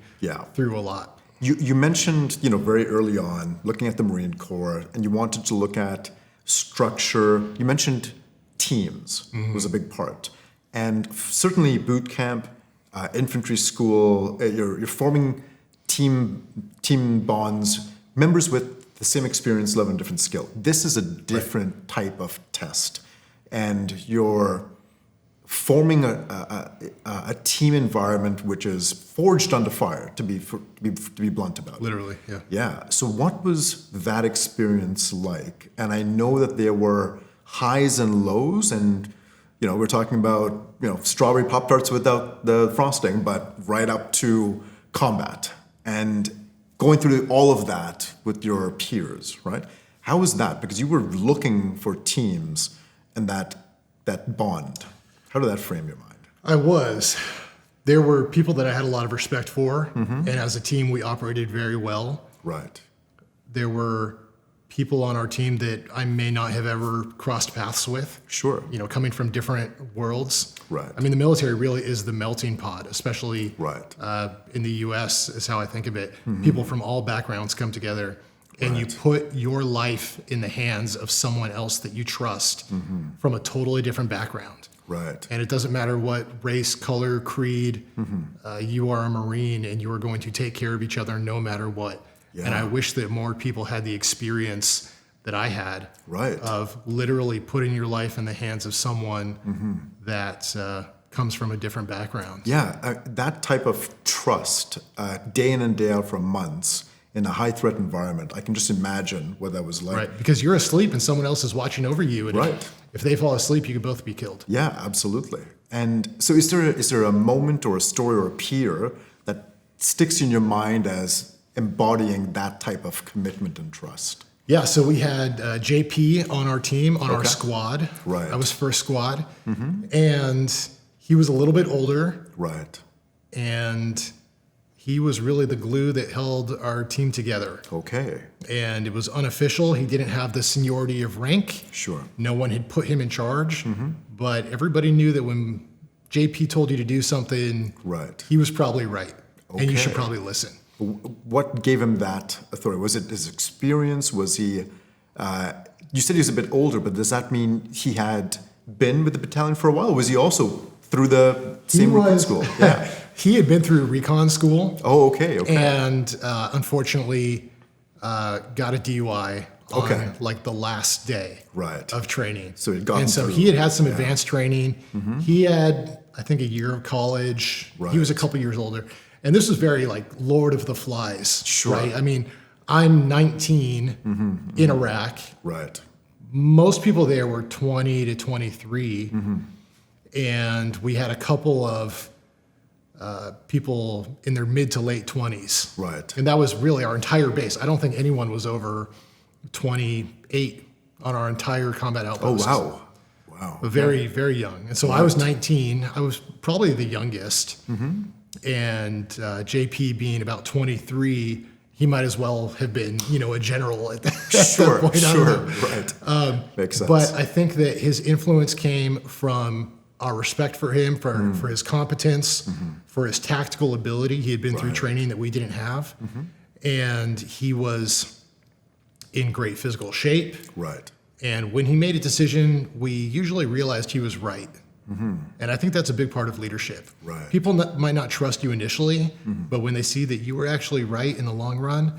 through a lot. You mentioned, very early on, looking at the Marine Corps, and you wanted to look at structure. You mentioned teams was a big part. And certainly boot camp, infantry school, you're forming team bonds, members with the same experience level and different skill. This is a different type of test, and you're forming a team environment which is forged under fire. To be blunt about it. Literally, yeah. So what was that experience like? And I know that there were highs and lows, and we're talking about strawberry Pop-Tarts without the frosting, but right up to combat. And going through all of that with your peers, right? How was that? Because you were looking for teams and that bond. How did that frame your mind? I was. There were people that I had a lot of respect for, and as a team, we operated very well. Right. There were people on our team that I may not have ever crossed paths with. Sure. Coming from different worlds. Right. I mean, the military really is the melting pot, especially in the U.S. is how I think of it. People from all backgrounds come together, and you put your life in the hands of someone else that you trust from a totally different background. Right. And it doesn't matter what race, color, creed, you are a Marine, and you are going to take care of each other no matter what. Yeah. And I wish that more people had the experience that I had of literally putting your life in the hands of someone that comes from a different background. Yeah, that type of trust, day in and day out for months in a high-threat environment, I can just imagine what that was like. Right, because you're asleep and someone else is watching over you. And if they fall asleep, you could both be killed. Yeah, absolutely. And so is there a moment or a story or a peer that sticks in your mind as embodying that type of commitment and trust? Yeah, so we had JP on our team, on our squad. Right. I was first squad. And he was a little bit older. Right. And he was really the glue that held our team together. Okay. And it was unofficial. He didn't have the seniority of rank. Sure. No one had put him in charge. But everybody knew that when JP told you to do something, Right. he was probably right. And you should Okay. probably listen. What gave him that authority? Was it his experience? Was he, you said he was a bit older, but does that mean he had been with the battalion for a while? Or was he also through the same recon school? Yeah. He had been through recon school. Oh, okay. Okay. And unfortunately got a DUI on like the last day Right. of training. So he'd gotten and so through. he had some advanced training. He had, I think, a year of college. Right. He was a couple years older. And this was very like Lord of the Flies. Sure. Right? I mean, I'm 19 in Iraq. Right. Most people there were 20 to 23. And we had a couple of people in their mid to late 20s. Right. And that was really our entire base. I don't think anyone was over 28 on our entire combat Oh, outpost. wow. Wow. Very, very young. And so I was 19. I was probably the youngest. And JP being about 23, he might as well have been, a general at that point. I don't know. Right. Makes sense. But I think that his influence came from our respect for him, for his competence, for his tactical ability. He had been through training that we didn't have. And he was in great physical shape. Right. And when he made a decision, we usually realized he was right. And I think that's a big part of leadership. Right. People might not trust you initially, but when they see that you were actually right in the long run,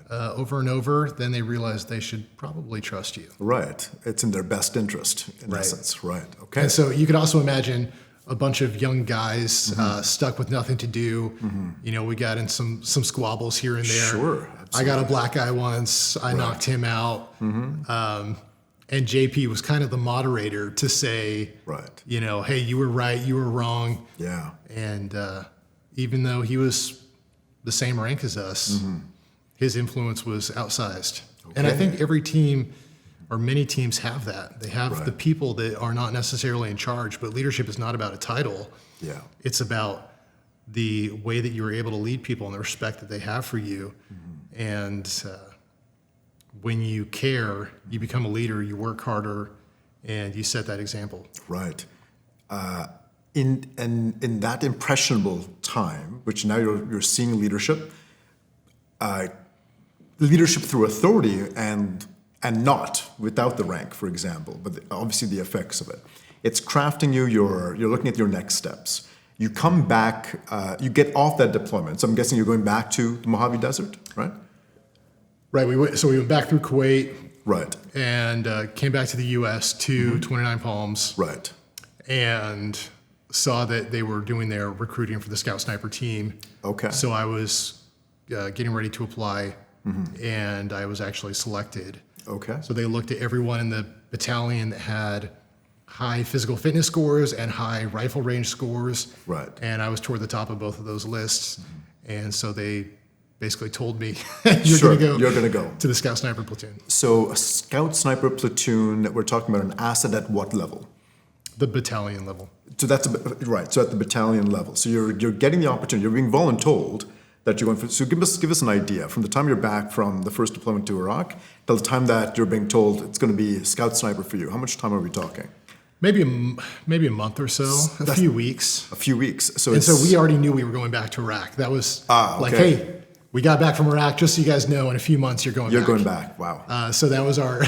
over and over, then they realize they should probably trust you. Right. It's in their best interest, in essence. Right. Okay. And so you could also imagine a bunch of young guys stuck with nothing to do. We got in some squabbles here and there. Sure. I got a black eye once. I knocked him out. And JP was kind of the moderator to say, hey, you were right, you were wrong. Yeah. And even though he was the same rank as us, his influence was outsized. And I think every team or many teams have that. They have the people that are not necessarily in charge, but leadership is not about a title. Yeah. It's about the way that you are able to lead people and the respect that they have for you. And when you care, you become a leader, you work harder, and you set that example. Right. In that impressionable time, which now you're seeing leadership, leadership through authority and not without the rank, for example, but obviously the effects of it. It's crafting you. You're looking at your next steps. You come back. You get off that deployment. So I'm guessing you're going back to the Mojave Desert, right? Right. We went back through Kuwait. Right. And came back to the U.S. to 29 Palms. Right. And saw that they were doing their recruiting for the Scout Sniper team. Okay. So I was getting ready to apply, and I was actually selected. Okay. So they looked at everyone in the battalion that had high physical fitness scores and high rifle range scores. Right. And I was toward the top of both of those lists. And so they basically told me, you're going to go to the Scout Sniper platoon. So a Scout Sniper platoon, we're talking about an asset at what level? The battalion level. So that's right. So at the battalion level. So you're getting the opportunity. You're being voluntold that you're going for. So give us an idea from the time you're back from the first deployment to Iraq till the time that you're being told it's going to be Scout Sniper for you. How much time are we talking? Maybe a month or so, a few weeks. A few weeks. So we already knew we were going back to Iraq. That was like, hey, we got back from Iraq. Just so you guys know, in a few months you're going back. You're going back. Wow. So that was our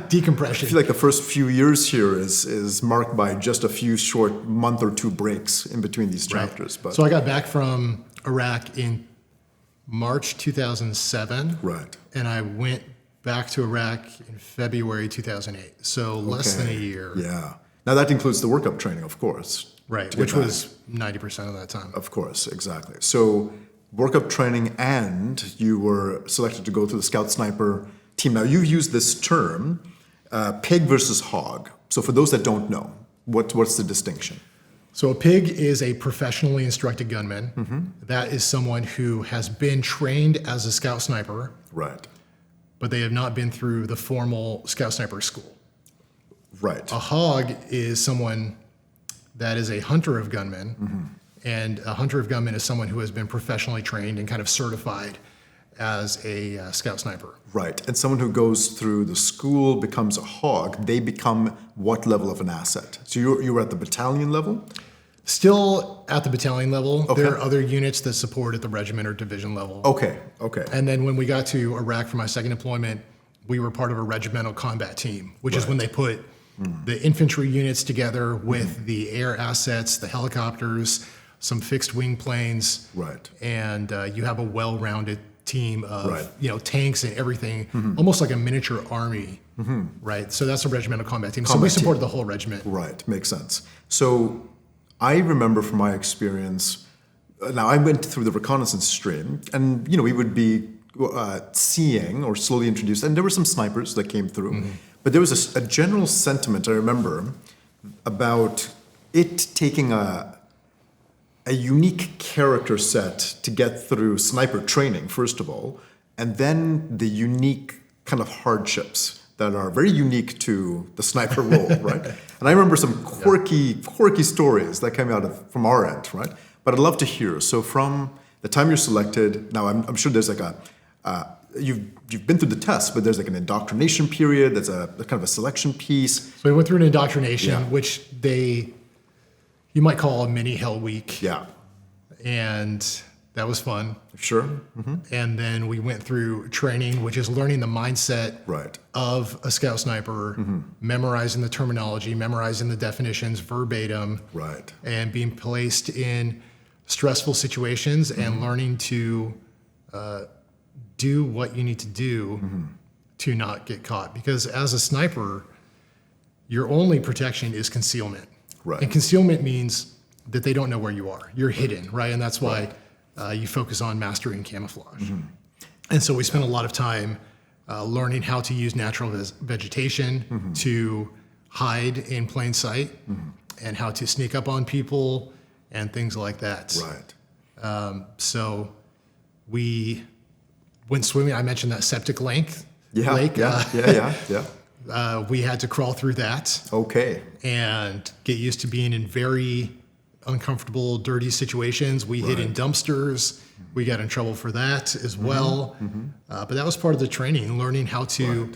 decompression. I feel like the first few years here is marked by just a few short month or two breaks in between these chapters. Right. But so I got back from Iraq in March 2007. Right. And I went back to Iraq in February 2008. So less than a year. Yeah. Now that includes the workup training, of course. Right. Which was 90% of that time. Of course. Exactly. So workup training, and you were selected to go to the Scout Sniper team. Now, you've used this term, pig versus hog. So for those that don't know, what's the distinction? So a pig is a professionally instructed gunman. That is someone who has been trained as a Scout Sniper. Right. But they have not been through the formal Scout Sniper school. Right. A hog is someone that is a hunter of gunmen, And a hunter of gunmen is someone who has been professionally trained and kind of certified as a scout sniper. Right. And someone who goes through the school, becomes a hog, they become what level of an asset? So you were at the battalion level? Still at the battalion level. Okay. There are other units that support at the regiment or division level. Okay. And then when we got to Iraq for my second deployment, we were part of a regimental combat team, which is when they put the infantry units together with the air assets, the helicopters, some fixed wing planes. Right. And you have a well-rounded team of Right. tanks and everything, almost like a miniature army, right? So that's a regimental combat team. So we supported the whole regiment. Right, makes sense. So I remember from my experience, now I went through the reconnaissance stream, and we would be seeing or slowly introduced, and there were some snipers that came through, but there was a general sentiment I remember about it taking a unique character set to get through sniper training, first of all, and then the unique kind of hardships that are very unique to the sniper role, right? And I remember some quirky stories that came out from our end, right? But I'd love to hear. So from the time you're selected, now I'm sure there's like you've been through the test, but there's like an indoctrination period. There's a kind of a selection piece. So we went through an indoctrination, which you might call a mini hell week. Yeah. And that was fun. Sure. And then we went through training, which is learning the mindset of a scout sniper, memorizing the terminology, memorizing the definitions verbatim, and being placed in stressful situations and learning to do what you need to do to not get caught. Because as a sniper, your only protection is concealment. Right. And concealment means that they don't know where you are. You're hidden, right? And that's why you focus on mastering camouflage. And so we spent a lot of time learning how to use natural vegetation to hide in plain sight and how to sneak up on people and things like that. Right. So we went swimming. I mentioned that septic lake. Yeah. We had to crawl through that. Okay. And get used to being in very uncomfortable, dirty situations. We hid in dumpsters. We got in trouble for that as well. But that was part of the training, learning how to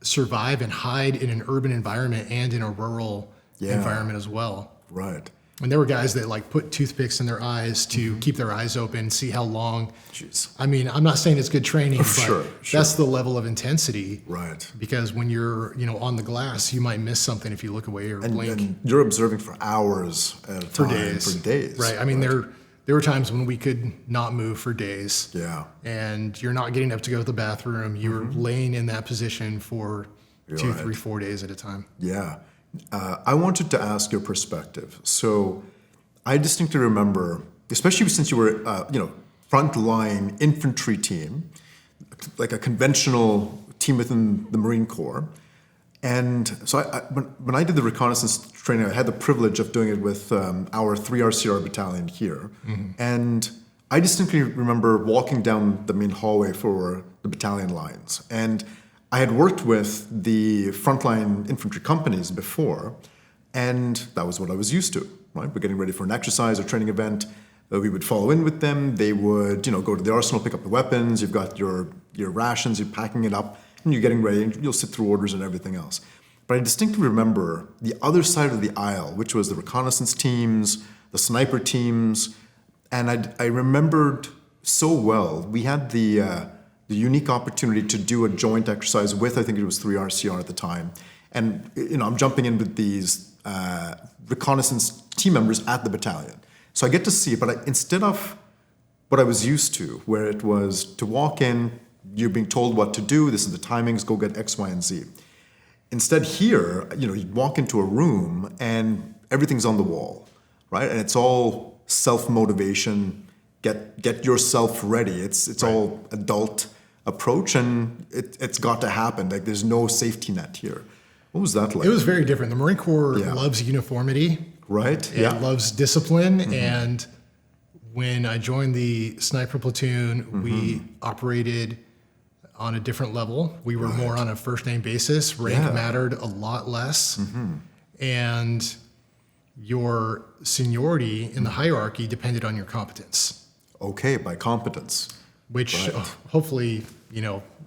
survive and hide in an urban environment and in a rural environment as well. Right. And there were guys that like put toothpicks in their eyes to keep their eyes open, see how long. Jeez. I mean, I'm not saying it's good training, but that's the level of intensity. Right. Because when you're, on the glass, you might miss something if you look away or blink. And you're observing for hours at a time. For days. Right. I mean, there were times when we could not move for days. Yeah. And you're not getting up to go to the bathroom. You're laying in that position for 2, 3, 4 days at a time. Yeah. I wanted to ask your perspective. So I distinctly remember, especially since you were, frontline infantry team, like a conventional team within the Marine Corps. And so when I did the reconnaissance training, I had the privilege of doing it with our 3RCR battalion here. And I distinctly remember walking down the main hallway for the battalion lines. And I had worked with the frontline infantry companies before, and that was what I was used to, right? We're getting ready for an exercise or training event. We would follow in with them. They would, go to the arsenal, pick up the weapons. You've got your rations, you're packing it up, and you're getting ready, and you'll sit through orders and everything else. But I distinctly remember the other side of the aisle, which was the reconnaissance teams, the sniper teams, and I remembered so well. We had the unique opportunity to do a joint exercise with, I think it was 3RCR at the time. And, I'm jumping in with these reconnaissance team members at the battalion. So I get to see it, but instead of what I was used to, where it was to walk in, you're being told what to do, this is the timings, go get X, Y, and Z. Instead here, you walk into a room and everything's on the wall, right? And it's all self-motivation, get yourself ready. It's all adult approach, and it's got to happen. Like there's no safety net here. What was that like? It was very different. The Marine Corps loves uniformity. Right. It loves discipline. And when I joined the sniper platoon, we operated on a different level. We were more on a first name basis. Rank mattered a lot less. And your seniority in the hierarchy depended on your competence. Okay, by competence. Which Right. hopefully,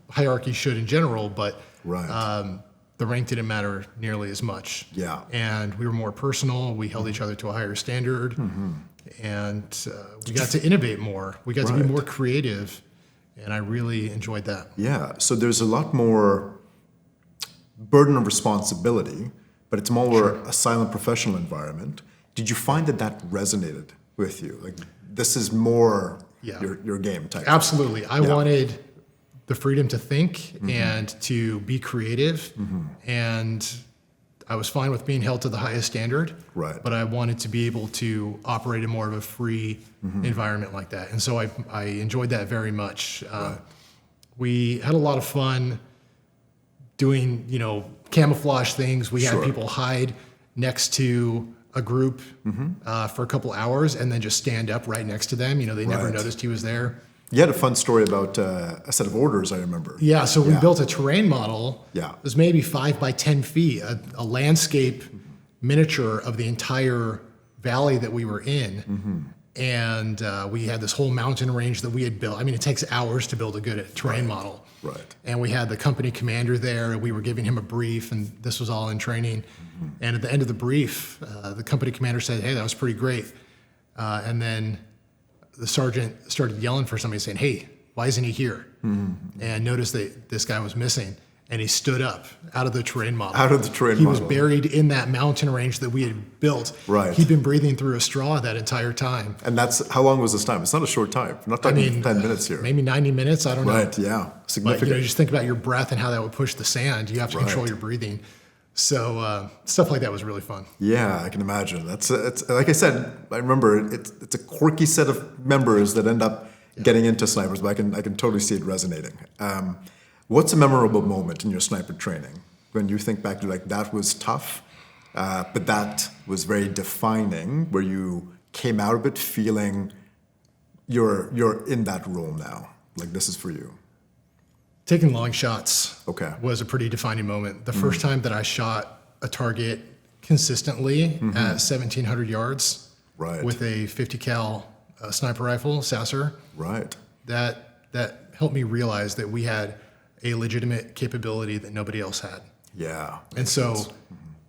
hierarchy should in general, but Right. the rank didn't matter nearly as much. Yeah. And we were more personal. We held each other to a higher standard. And we got to innovate more. We got to be Right. more creative. And I really enjoyed that. Yeah, so there's a lot more burden of responsibility, but it's more a silent professional environment. Did you find that resonated with you? Like, this is more your game type? Absolutely. I wanted the freedom to think and to be creative. And I was fine with being held to the highest standard. Right. But I wanted to be able to operate in more of a free environment like that. And so I enjoyed that very much. We had a lot of fun doing, camouflage things. We had people hide next to a group for a couple hours and then just stand up right next to them. They never noticed he was there. You had a fun story about a set of orders, I remember. Yeah, so we built a terrain model. Yeah. It was maybe 5 by 10 feet, a landscape miniature of the entire valley that we were in. And we had this whole mountain range that we had built. I mean, it takes hours to build a good terrain model. Right. And we had the company commander there, and we were giving him a brief, and this was all in training. And at the end of the brief, the company commander said, "Hey, that was pretty great." And then the sergeant started yelling for somebody, saying, "Hey, why isn't he here?" And noticed that this guy was missing. And he stood up out of the terrain model. Out of the terrain He model. was buried in that mountain range that we had built. Right. He'd been breathing through a straw that entire time. And that's, how long was this time? It's not a short time. We're not talking 10 minutes here. Maybe 90 minutes, I don't know. Right, yeah. But Significant. just think about your breath and how that would push the sand. You have to control your breathing. So stuff like that was really fun. Yeah, I can imagine. It's like I said, I remember it's a quirky set of members that end up getting into snipers, but I can totally see it resonating. What's a memorable moment in your sniper training when you think back to that was tough, but that was very defining, where you came out of it feeling you're in that role now, like this is for you? Taking long shots was a pretty defining moment. The first time that I shot a target consistently at 1,700 yards with a 50 cal sniper rifle, Sasser, that helped me realize that we had a legitimate capability that nobody else had. Yeah. And so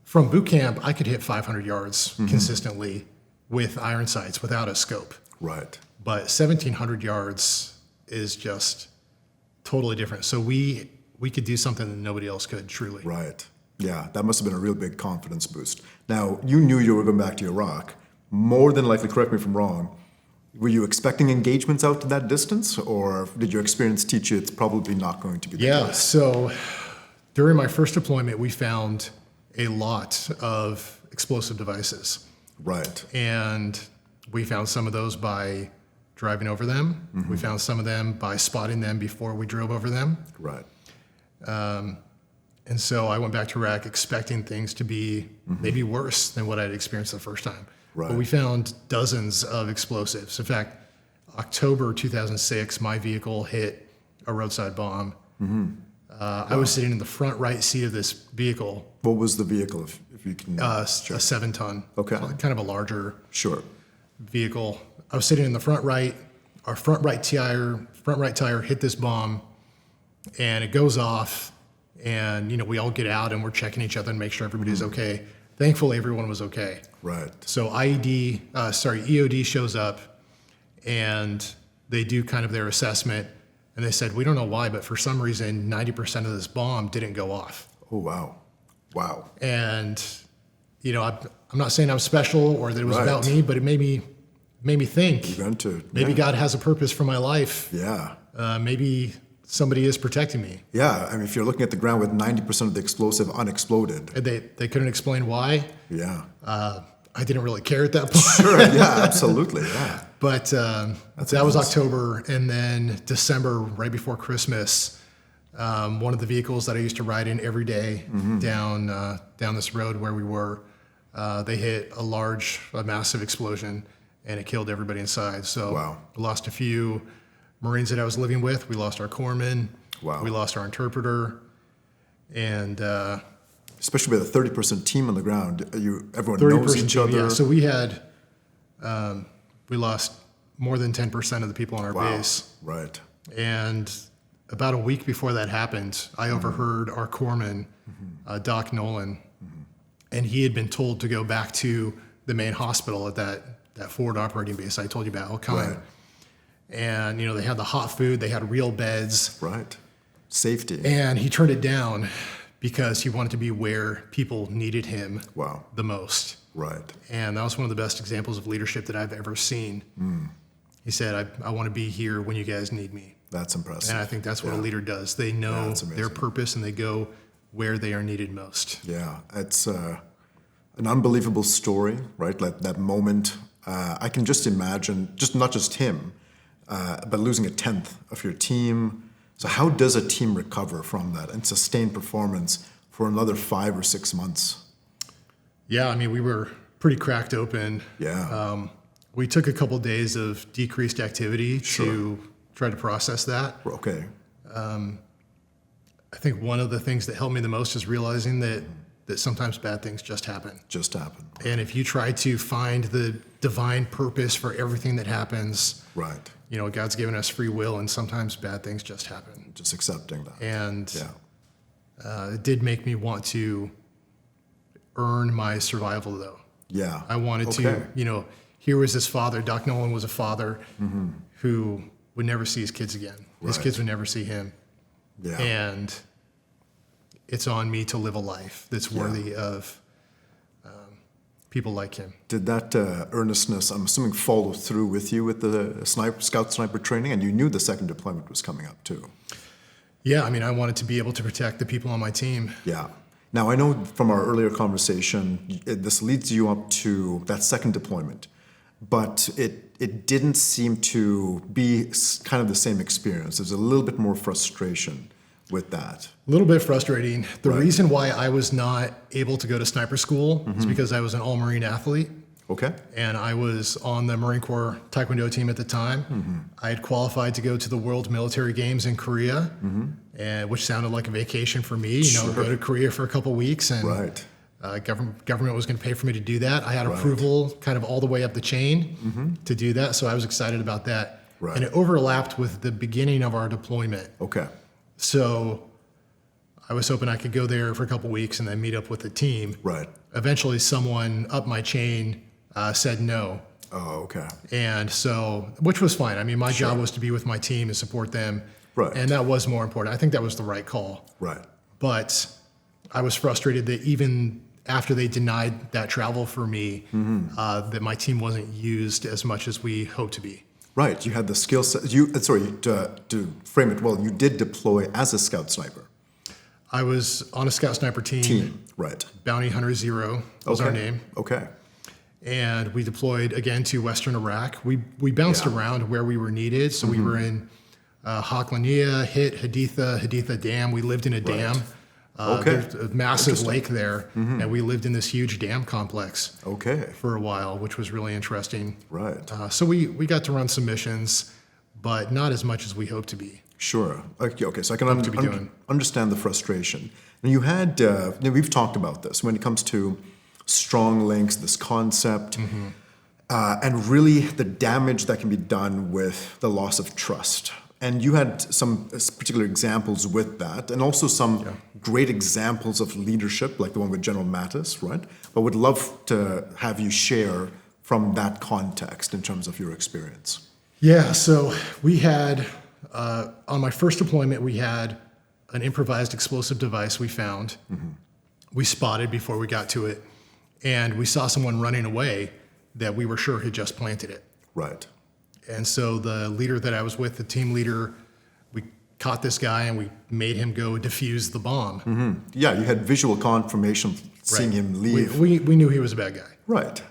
from boot camp, I could hit 500 yards consistently with iron sights without a scope. Right. But 1,700 yards is just totally different. So we could do something that nobody else could, truly. Right. Yeah, that must have been a real big confidence boost. Now, you knew you were going back to Iraq. More than likely, correct me if I'm wrong, were you expecting engagements out to that distance, or did your experience teach you it's probably not going to be the case? So during my first deployment, we found a lot of explosive devices. Right. And we found some of those by driving over them. We found some of them by spotting them before we drove over them. Right. And so I went back to Iraq expecting things to be maybe worse than what I'd experienced the first time. Right. But we found dozens of explosives. In fact, October 2006, my vehicle hit a roadside bomb. I was sitting in the front right seat of this vehicle. What was the vehicle, if you can A 7-ton. Okay. Kind of a larger vehicle. I was sitting in the front right. Our front right tire hit this bomb, and it goes off. And we all get out and we're checking each other and make sure everybody's okay. Thankfully, everyone was okay. Right. So EOD shows up, and they do kind of their assessment, and they said, we don't know why, but for some reason, 90% of this bomb didn't go off. Oh, wow. Wow. And, I'm not saying I'm special or that it was about me, but it made me think, maybe God has a purpose for my life. Yeah. Maybe somebody is protecting me. Yeah, I mean, if you're looking at the ground with 90% of the explosive unexploded. And they couldn't explain why. Yeah. I didn't really care at that point. Sure, yeah, absolutely, yeah. But that was October, and then December, right before Christmas, one of the vehicles that I used to ride in every day down this road where we were, they hit a massive explosion, and it killed everybody inside. So we lost a few Marines that I was living with. We lost our corpsman. We lost our interpreter. And especially with a 30-person team on the ground. Everyone 30 knows person each team, other. yeah. So we had, we lost more than 10% of the people on our base. Right. And about a week before that happened, I overheard our corpsman, Doc Nolan, and he had been told to go back to the main hospital at that forward operating base I told you about, Al-Qaim. Right. And, they had the hot food, they had real beds. Right. Safety. And he turned it down because he wanted to be where people needed him the most. Right. And that was one of the best examples of leadership that I've ever seen. He said, I want to be here when you guys need me. That's impressive. And I think that's what a leader does. They know their purpose and they go where they are needed most. Yeah, it's an unbelievable story, right? Like that moment. I can just imagine, not just him, but losing a tenth of your team. So how does a team recover from that and sustain performance for another 5 or 6 months? Yeah, I mean, we were pretty cracked open. Yeah. We took a couple days of decreased activity to try to process that. Okay. I think one of the things that helped me the most is realizing that sometimes bad things just happen. Just happen. And if you try to find the divine purpose for everything that happens, right. God's given us free will, and sometimes bad things just happen. Just accepting that. And it did make me want to earn my survival, though. Yeah. I wanted to, here was this father. Doc Nolan was a father who would never see his kids again. His kids would never see him. Yeah. And it's on me to live a life that's worthy of people like him. Did that earnestness, I'm assuming, follow through with you with the scout sniper training? And you knew the second deployment was coming up too. Yeah, I mean, I wanted to be able to protect the people on my team. Yeah. Now, I know from our earlier conversation, this leads you up to that second deployment, but it didn't seem to be kind of the same experience. There's a little bit more frustration with that. A little bit frustrating. The reason why I was not able to go to sniper school is because I was an all-Marine athlete. Okay. And I was on the Marine Corps Taekwondo team at the time. I had qualified to go to the World Military Games in Korea, which sounded like a vacation for me. Go to Korea for a couple weeks, and government was going to pay for me to do that. I had approval kind of all the way up the chain to do that, so I was excited about that. And it overlapped with the beginning of our deployment. Okay. So I was hoping I could go there for a couple weeks and then meet up with the team. Right. Eventually, someone up my chain said no. Oh, okay. And so, which was fine. I mean, my job was to be with my team and support them. Right. And that was more important. I think that was the right call. Right. But I was frustrated that even after they denied that travel for me, that my team wasn't used as much as we hoped to be. Right. You had the skill set. To frame it well, you did deploy as a scout sniper. I was on a scout sniper team. Right. Bounty Hunter Zero was our name. Okay. And we deployed again to Western Iraq. We bounced around where we were needed. So we were in Haklania, Hit, Haditha Dam. We lived in a dam. There's a massive lake there, and we lived in this huge dam complex for a while, which was really interesting. Right. So we got to run some missions, but not as much as we hoped to be. Sure. Okay. So I can understand the frustration. And you had, we've talked about this when it comes to strong links, this concept, and really the damage that can be done with the loss of trust. And you had some particular examples with that, and also some great examples of leadership, like the one with General Mattis, right? But would love to have you share from that context in terms of your experience. Yeah, so we had, on my first deployment, we had an improvised explosive device we found. We spotted before we got to it, and we saw someone running away that we were sure had just planted it. Right. And so the leader that I was with, the team leader, we caught this guy and we made him go defuse the bomb. Yeah, you had visual confirmation seeing him leave. We knew he was a bad guy. Right.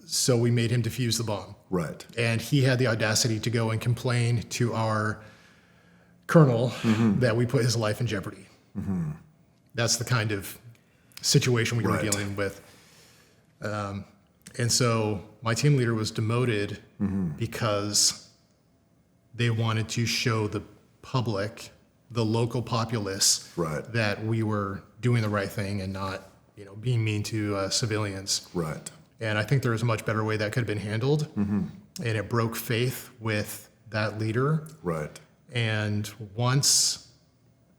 So we made him defuse the bomb. Right. And he had the audacity to go and complain to our colonel that we put his life in jeopardy. That's the kind of situation we were dealing with. And so my team leader was demoted because they wanted to show the public, the local populace, that we were doing the right thing and not, being mean to civilians. Right. And I think there was a much better way that could have been handled. And it broke faith with that leader. Right. And once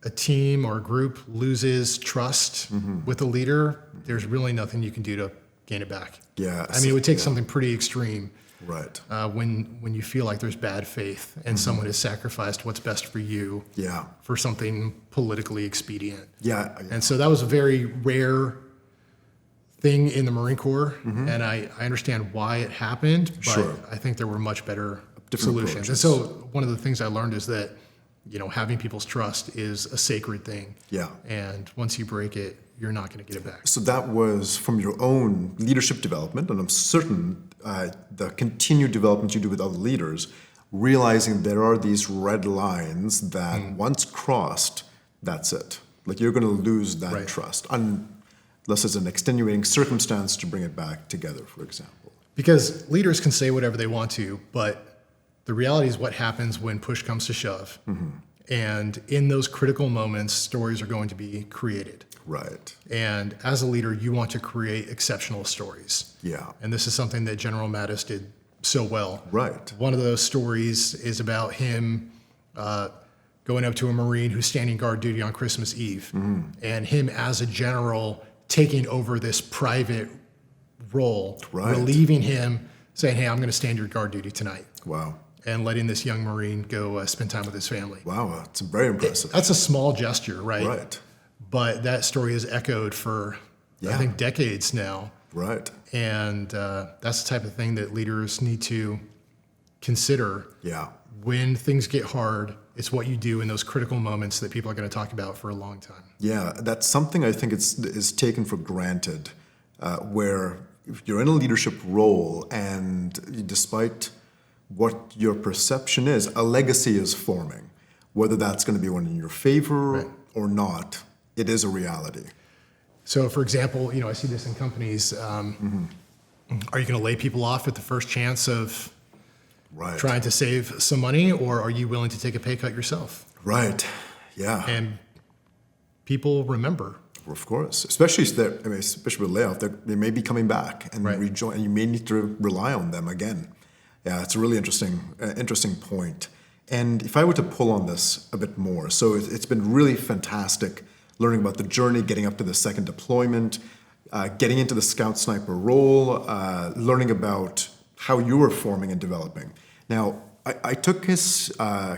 a team or a group loses trust with a leader, there's really nothing you can do to gain it back. Yeah. I mean, it would take something pretty extreme. Right. When you feel like there's bad faith and someone has sacrificed what's best for you for something politically expedient. Yeah. And so that was a very rare thing in the Marine Corps, and I understand why it happened, but I think there were much better solutions. And so one of the things I learned is that, having people's trust is a sacred thing. Yeah. And once you break it, you're not going to get it back. So that was from your own leadership development, and I'm certain the continued development you do with other leaders, realizing there are these red lines that once crossed, that's it. Like you're going to lose that trust, unless there's an extenuating circumstance to bring it back together, for example. Because leaders can say whatever they want to, but the reality is what happens when push comes to shove. And in those critical moments, stories are going to be created. Right. And as a leader, you want to create exceptional stories. Yeah. And this is something that General Mattis did so well. Right. One of those stories is about him going up to a Marine who's standing guard duty on Christmas Eve, and him as a general taking over this private role, relieving him, saying, hey, I'm going to stand your guard duty tonight. Wow. And letting this young Marine go spend time with his family. Wow, it's very impressive. That's a small gesture, right? Right. But that story is echoed for, I think, decades now. Right. And that's the type of thing that leaders need to consider. Yeah. When things get hard, it's what you do in those critical moments that people are going to talk about for a long time. Yeah, that's something I think is taken for granted, where if you're in a leadership role and despite what your perception is, a legacy is forming. Whether that's going to be one in your favor or not, it is a reality. So, for example, I see this in companies. Are you going to lay people off at the first chance of trying to save some money, or are you willing to take a pay cut yourself? Right. Yeah. And people remember. Of course, especially especially with layoff, they may be coming back and rejoin, and you may need to rely on them again. Yeah, it's a really interesting point. And if I were to pull on this a bit more, so it's been really fantastic learning about the journey, getting up to the second deployment, getting into the scout sniper role, learning about how you were forming and developing. Now, I took his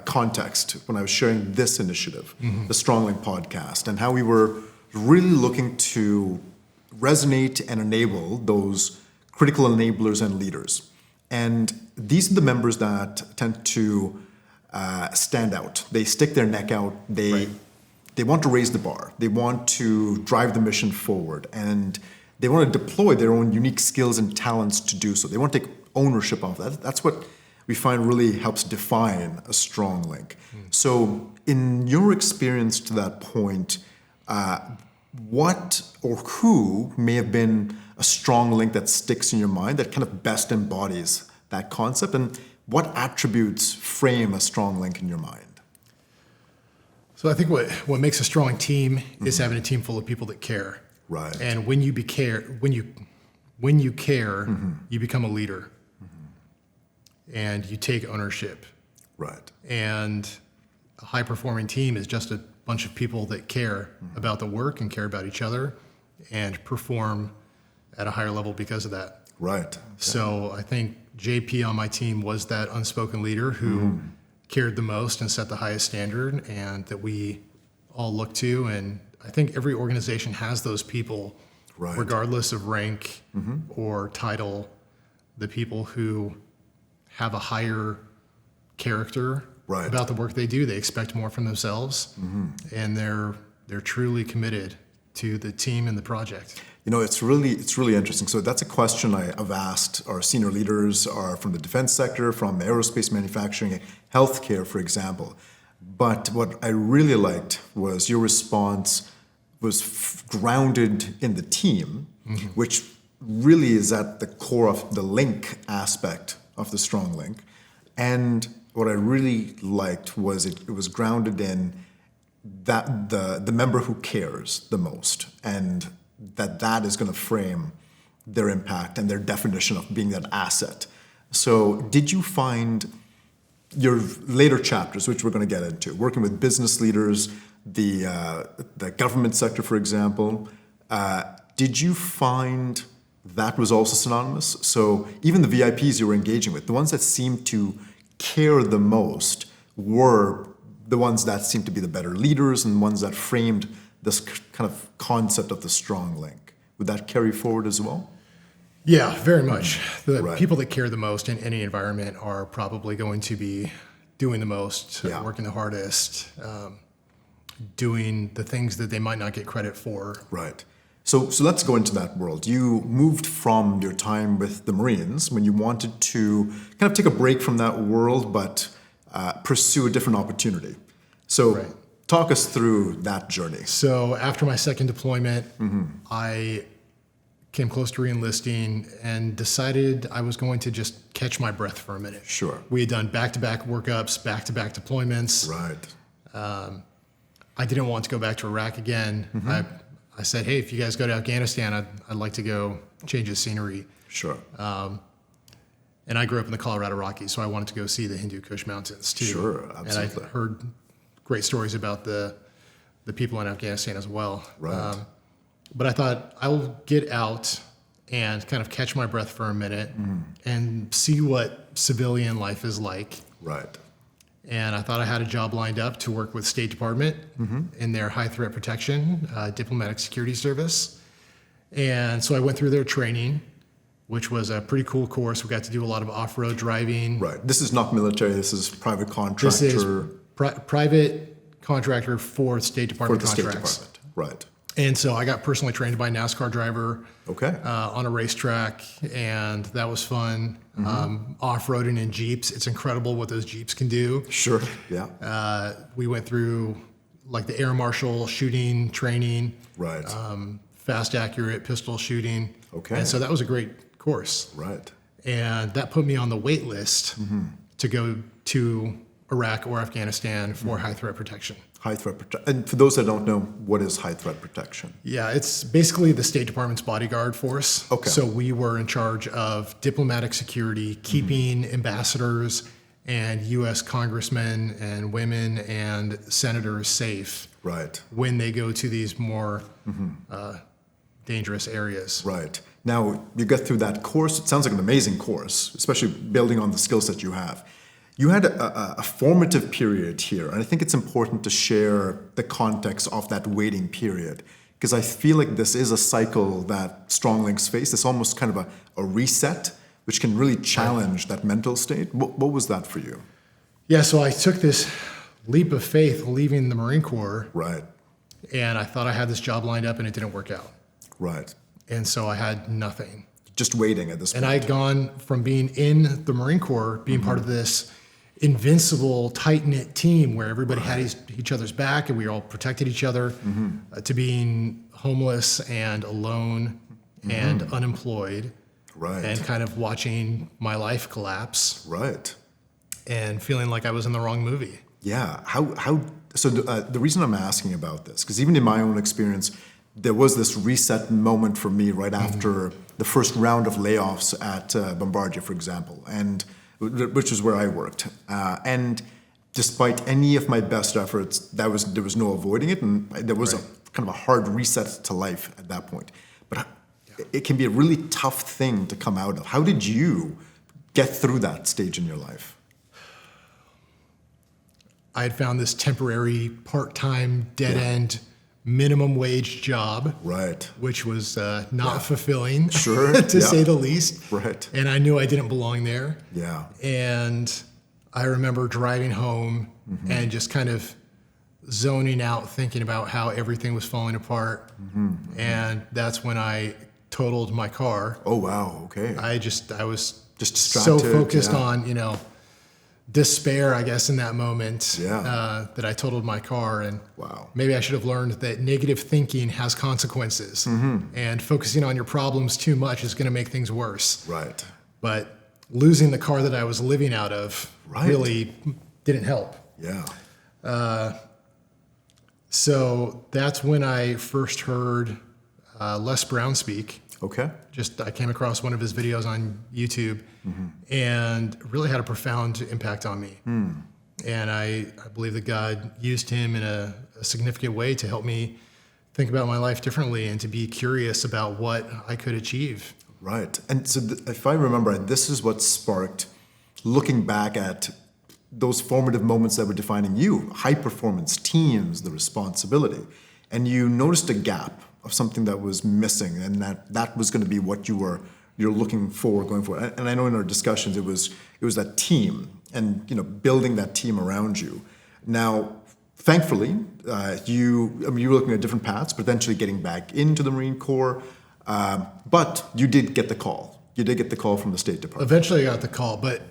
context when I was sharing this initiative, the Stronglink podcast, and how we were really looking to resonate and enable those critical enablers and leaders. And these are the members that tend to stand out. They stick their neck out. They want to raise the bar. They want to drive the mission forward. And they want to deploy their own unique skills and talents to do so. They want to take ownership of that. That's what we find really helps define a strong link. So in your experience to that point, what or who may have been a strong link that sticks in your mind that kind of best embodies that concept, and what attributes frame a strong link in your mind? So I think what makes a strong team is having a team full of people that care. Right. And when you care, you become a leader, and you take ownership. Right. And a high performing team is just a bunch of people that care about the work and care about each other and perform at a higher level because of that. Right. So I think JP on my team was that unspoken leader who cared the most and set the highest standard, and that we all look to. And I think every organization has those people, regardless of rank or title, the people who have a higher character about the work they do. They expect more from themselves, and they're truly committed to the team and the project. It's really interesting. So that's a question I've asked our senior leaders are from the defense sector, from aerospace manufacturing, healthcare, for example. But what I really liked was your response was grounded in the team, which really is at the core of the link aspect of the strong link. And what I really liked was it was grounded in that the member who cares the most, and that is going to frame their impact and their definition of being that asset. So did you find your later chapters, which we're going to get into, working with business leaders, the government sector, for example, did you find that was also synonymous? So even the VIPs you were engaging with, the ones that seemed to care the most were the ones that seemed to be the better leaders and ones that framed this kind of concept of the strong link. Would that carry forward as well? Yeah, very much. The people that care the most in any environment are probably going to be doing the most, working the hardest, doing the things that they might not get credit for. Right. So let's go into that world. You moved from your time with the Marines when you wanted to kind of take a break from that world, but pursue a different opportunity. So talk us through that journey. So after my second deployment, I came close to re-enlisting and decided I was going to just catch my breath for a minute. Sure. We had done back-to-back workups, back-to-back deployments. Right. I didn't want to go back to Iraq again. I said, hey, if you guys go to Afghanistan, I'd like to go change the scenery. Sure. And I grew up in the Colorado Rockies, so I wanted to go see the Hindu Kush Mountains too. Sure, absolutely. And I heard great stories about the people in Afghanistan as well. Right. But I thought I will get out and kind of catch my breath for a minute and see what civilian life is like. Right. And I thought I had a job lined up to work with State Department in their high threat protection, diplomatic security service. And so I went through their training, which was a pretty cool course. We got to do a lot of off-road driving. Right. This is not military. This is private contractor. This is private contractor for State Department State contracts. Department. Right. And so I got personally trained by a NASCAR driver on a racetrack, and that was fun. Off-roading in Jeeps. It's incredible what those Jeeps can do. Sure, yeah. We went through like the air marshal shooting training. Right. Fast, accurate pistol shooting. Okay. And so that was a great course. Right. And that put me on the wait list to go to Iraq or Afghanistan for high threat protection. High threat protection. And for those that don't know, what is high threat protection? Yeah, it's basically the State Department's bodyguard force. Okay. So we were in charge of diplomatic security, keeping ambassadors and U.S. congressmen and women and senators safe. Right. When they go to these more dangerous areas. Right. Now, you get through that course. It sounds like an amazing course, especially building on the skills that you have. You had a formative period here, and I think it's important to share the context of that waiting period, because I feel like this is a cycle that strong links face. It's almost kind of a reset, which can really challenge that mental state. What was that for you? Yeah, so I took this leap of faith leaving the Marine Corps. Right. And I thought I had this job lined up, and it didn't work out. Right. And so I had nothing. Just waiting at this point. And I had gone from being in the Marine Corps, being part of this invincible, tight-knit team where everybody had each other's back and we all protected each other, to being homeless and alone and unemployed. Right. And kind of watching my life collapse. Right. And feeling like I was in the wrong movie. Yeah. So the reason I'm asking about this, because even in my own experience, there was this reset moment for me right after the first round of layoffs at Bombardier, for example, and which is where I worked. And despite any of my best efforts, there was no avoiding it, and there was a kind of a hard reset to life at that point. But it can be a really tough thing to come out of. How did you get through that stage in your life? I had found this temporary, part-time, dead-end, minimum wage job, which was not fulfilling, to say the least. Right. And I knew I didn't belong there. Yeah. And I remember driving home and just kind of zoning out, thinking about how everything was falling apart. And that's when I totaled my car. Oh, wow. Okay. I was just so distracted, focused on, despair, I guess, in that moment, that I totaled my car. And maybe I should have learned that negative thinking has consequences, and focusing on your problems too much is going to make things worse. Right. But losing the car that I was living out of really didn't help. Yeah. So that's when I first heard Les Brown speak. Okay. I came across one of his videos on YouTube and really had a profound impact on me. And I believe that God used him in a significant way to help me think about my life differently and to be curious about what I could achieve. Right. And so if I remember, this is what sparked looking back at those formative moments that were defining you, high performance, teams, the responsibility. And you noticed a gap of something that was missing, and that was going to be what you're looking for going forward. And I know in our discussions it was that team and building that team around you. Now, thankfully, you were looking at different paths, potentially getting back into the Marine Corps, but you did get the call. You did get the call from the State Department. Eventually I got the call, but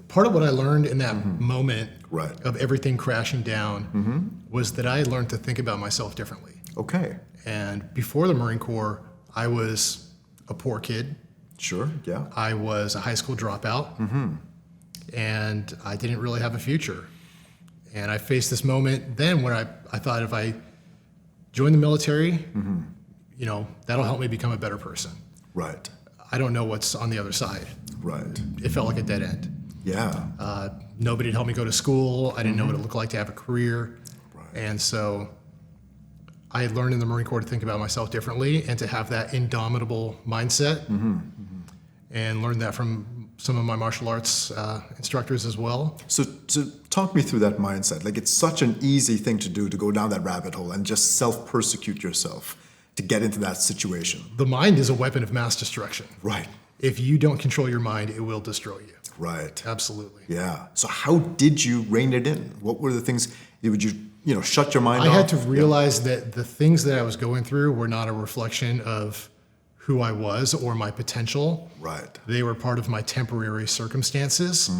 part of what I learned in that moment Right. of everything crashing down was that I learned to think about myself differently. Okay. And before the Marine Corps, I was a poor kid. Sure, yeah. I was a high school dropout, and I didn't really have a future. And I faced this moment then when I thought if I join the military, that'll help me become a better person. Right. I don't know what's on the other side. Right. It felt like a dead end. Yeah. Nobody had helped me go to school. I didn't know what it looked like to have a career. Right. And so I had learned in the Marine Corps to think about myself differently and to have that indomitable mindset, and learned that from some of my martial arts instructors as well. So talk me through that mindset. Like, it's such an easy thing to do, to go down that rabbit hole and just self-persecute yourself to get into that situation. The mind is a weapon of mass destruction. Right. If you don't control your mind, it will destroy you. Right. Absolutely. Yeah. So how did you rein it in? What were the things? Would you shut your mind off? I had to realize that the things that I was going through were not a reflection of who I was or my potential. Right. They were part of my temporary circumstances,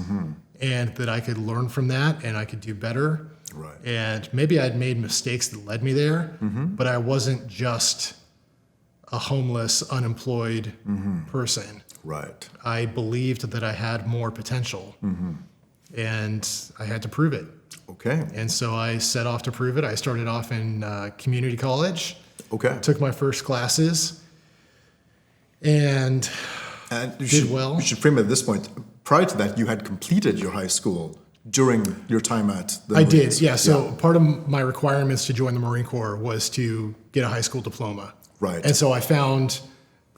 and that I could learn from that and I could do better. Right. And maybe I'd made mistakes that led me there, but I wasn't just a homeless, unemployed person. Right. I believed that I had more potential, and I had to prove it. Okay. And so I set off to prove it. I started off in community college. Okay. Took my first classes, and did well. You should frame it at this point. Prior to that, you had completed your high school during your time at the Marines. did, yeah. So part of my requirements to join the Marine Corps was to get a high school diploma. Right. And so I found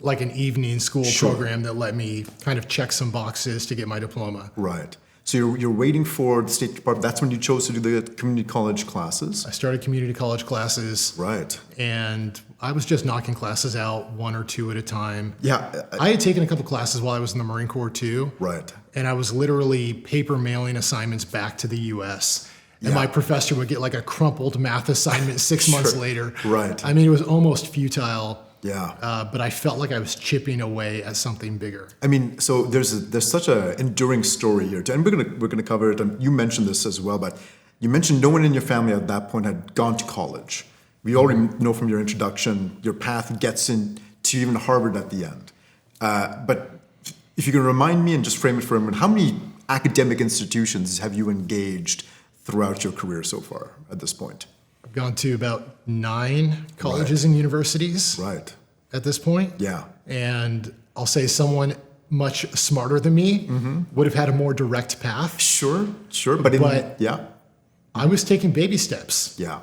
like an evening school program that let me kind of check some boxes to get my diploma. Right. So you're waiting for the State Department. That's when you chose to do the community college classes. I started community college classes. Right. And I was just knocking classes out one or two at a time. Yeah. I had taken a couple classes while I was in the Marine Corps too. Right. And I was literally paper mailing assignments back to the U.S. And my professor would get like a crumpled math assignment 6 months later. Right. I mean, it was almost futile. Yeah. But I felt like I was chipping away at something bigger. I mean, so there's such an enduring story here, and we're gonna cover it. And you mentioned this as well, but you mentioned no one in your family at that point had gone to college. We already know from your introduction, your path gets into even Harvard at the end. But if you can remind me and just frame it for a minute, how many academic institutions have you engaged throughout your career so far at this point? I've gone to about 9 colleges and universities Right. at this point. Yeah. And I'll say someone much smarter than me would have had a more direct path. Sure. But yeah. I was taking baby steps. Yeah.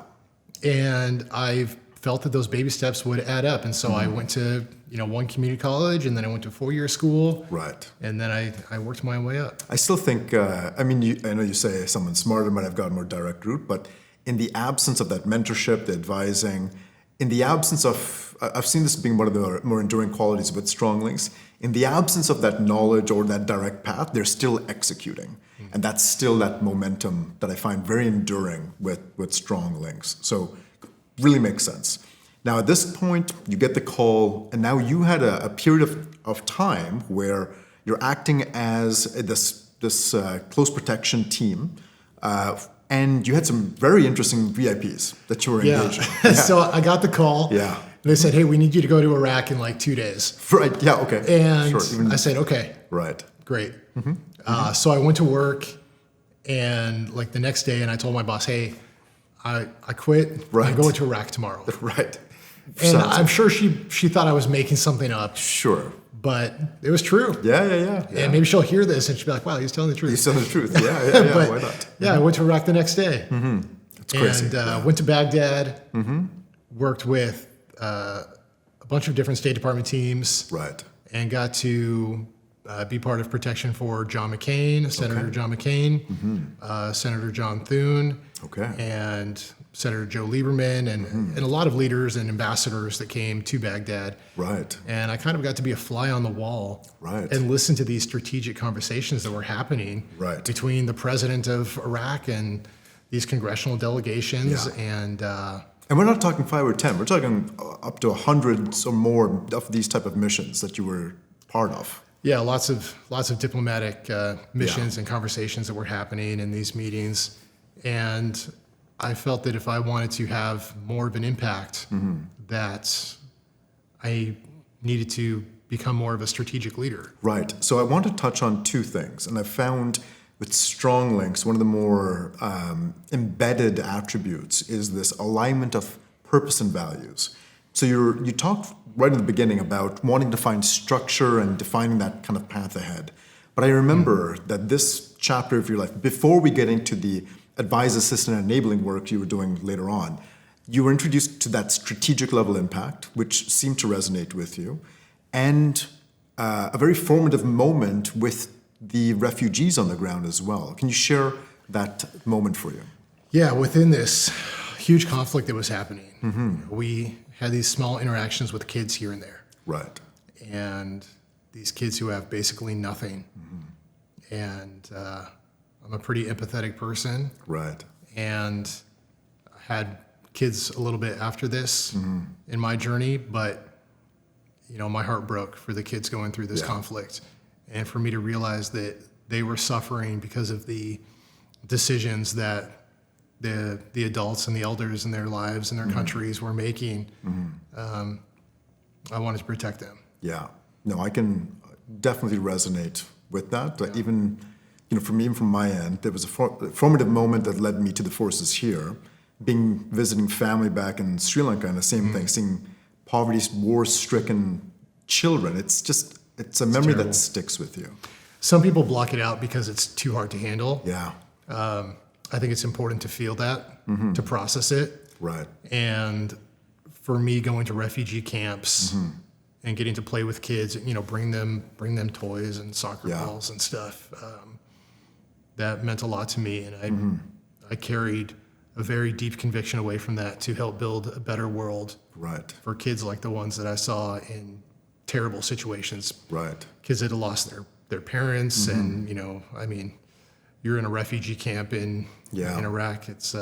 And I felt that those baby steps would add up. And so I went to, one community college, and then I went to 4-year school. Right. And then I worked my way up. I still think, I know you say someone smarter might have gotten a more direct route, but in the absence of that mentorship, the advising, in the absence of, I've seen this being one of the more enduring qualities with strong links, in the absence of that knowledge or that direct path, they're still executing. And that's still that momentum that I find very enduring with strong links. So really makes sense. Now at this point, you get the call, and now you had a period of time where you're acting as this close protection team, and you had some very interesting VIPs that you were engaged in. Yeah. So I got the call. Yeah. They said, hey, we need you to go to Iraq in like 2 days. Right. Yeah. Okay. And I said, okay. Right. Great. So I went to work, and like the next day, and I told my boss, hey, I quit. Right. I'm going to Iraq tomorrow. Right. And I'm sure she thought I was making something up. Sure. But it was true. Yeah. And maybe she'll hear this and she'll be like, wow, he's telling the truth. He's telling the truth. Yeah. But, why not? Yeah, I went to Iraq the next day. It's crazy. And went to Baghdad, worked with a bunch of different State Department teams. Right. And got to be part of protection for John McCain, Senator John McCain, Senator John Thune, and Senator Joe Lieberman, and a lot of leaders and ambassadors that came to Baghdad. Right. And I kind of got to be a fly on the wall and listen to these strategic conversations that were happening between the president of Iraq and these congressional delegations. And we're not talking 5 or 10. We're talking up to 100 or more of these type of missions that you were part of. Yeah, lots of diplomatic missions and conversations that were happening in these meetings. And I felt that if I wanted to have more of an impact, that I needed to become more of a strategic leader. Right. So I want to touch on two things. And I found with strong links, one of the more embedded attributes is this alignment of purpose and values. So you talked right in the beginning about wanting to find structure and defining that kind of path ahead. But I remember that this chapter of your life, before we get into the advise, assist, and enabling work you were doing later on, you were introduced to that strategic level impact, which seemed to resonate with you, and a very formative moment with the refugees on the ground as well. Can you share that moment for you? Yeah, within this huge conflict that was happening, we had these small interactions with kids here and there. Right. And these kids who have basically nothing. And I'm a pretty empathetic person. Right. And I had kids a little bit after this in my journey, but my heart broke for the kids going through this conflict. And for me to realize that they were suffering because of the decisions that the adults and the elders in their lives and their countries were making, I wanted to protect them. Yeah. No, I can definitely resonate with that. Yeah. Even, for me, from my end, there was a formative moment that led me to the forces here, visiting family back in Sri Lanka, and the same thing, seeing poverty, war-stricken children. It's a memory that sticks with you. Some people block it out because it's too hard to handle. Yeah. I think it's important to feel that, to process it. Right. And for me, going to refugee camps and getting to play with kids, bring them toys and soccer balls and stuff, that meant a lot to me. And I carried a very deep conviction away from that to help build a better world for kids like the ones that I saw in terrible situations. Right. Kids that had lost their parents and, you're in a refugee camp in Iraq. It's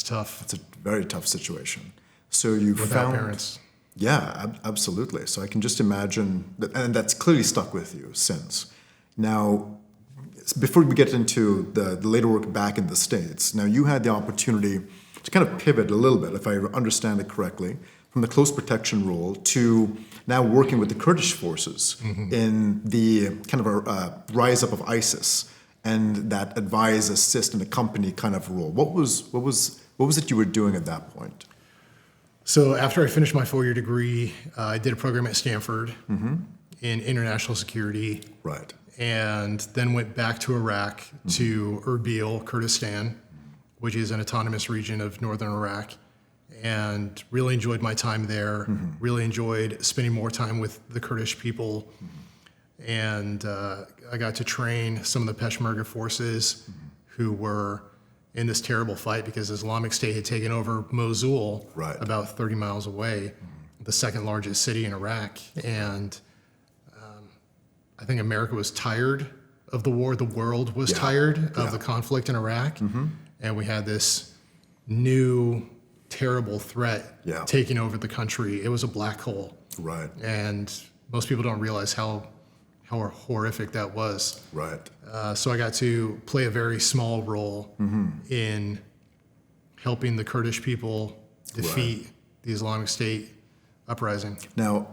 tough. It's a very tough situation. So you without found parents. Yeah, absolutely. So I can just imagine that, and that's clearly stuck with you since. Now, before we get into the later work back in the States, now you had the opportunity to kind of pivot a little bit, if I understand it correctly, from the close protection role to now working with the Kurdish Forces in the kind of a rise up of ISIS and that advise, assist, and accompany kind of role. What was it you were doing at that point? So after I finished my 4-year degree, I did a program at Stanford in international security. Right. And then went back to Iraq to Erbil, Kurdistan, which is an autonomous region of northern Iraq, and really enjoyed my time there. Really enjoyed spending more time with the Kurdish people. And I got to train some of the Peshmerga forces who were in this terrible fight because Islamic State had taken over Mosul, about 30 miles away, the second largest city in Iraq. And I think America was tired of the war. The world was tired of the conflict in Iraq. And we had this new terrible threat taking over the country. It was a black hole. Right. And most people don't realize how horrific that was. Right. So I got to play a very small role in helping the Kurdish people defeat the Islamic State uprising. Now,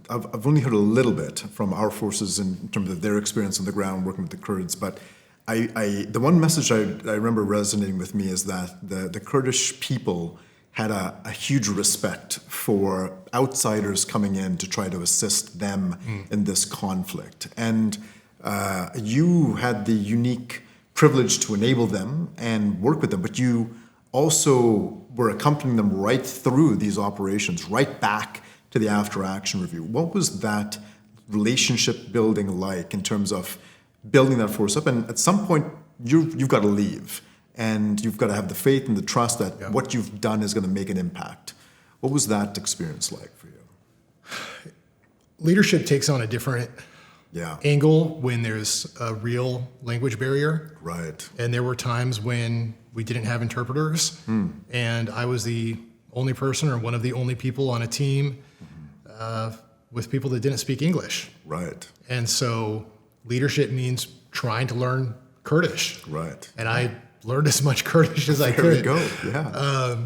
I've only heard a little bit from our forces in terms of their experience on the ground working with the Kurds, but The one message I remember resonating with me is that the Kurdish people had a huge respect for outsiders coming in to try to assist them in this conflict. And you had the unique privilege to enable them and work with them, but you also were accompanying them right through these operations, right back to the after-action review. What was that relationship building like in terms of building that force up? And at some point, you've got to leave, and you've got to have the faith and the trust that what you've done is going to make an impact. What was that experience like for you? Leadership takes on a different angle when there's a real language barrier. Right. And there were times when we didn't have interpreters, and I was the only person or one of the only people on a team with people that didn't speak English. Right. And so leadership means trying to learn Kurdish. Right. And I learned as much Kurdish as I could. There you go, yeah.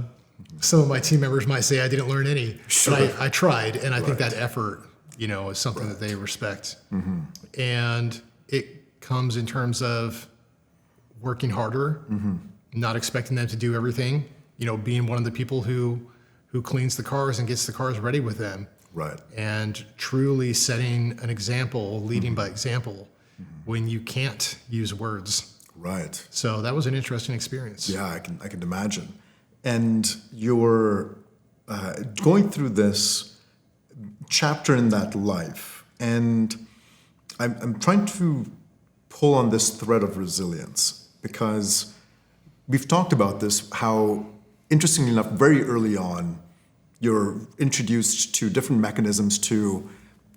Some of my team members might say I didn't learn any, Sure. but I tried, and I think that effort, is something that they respect. And it comes in terms of working harder, not expecting them to do everything, being one of the people who cleans the cars and gets the cars ready with them. Right. And truly setting an example, leading by example, when you can't use words. Right. So that was an interesting experience. Yeah, I can imagine. And you're going through this chapter in that life, and I'm trying to pull on this thread of resilience, because we've talked about this, how, interestingly enough, very early on, you're introduced to different mechanisms to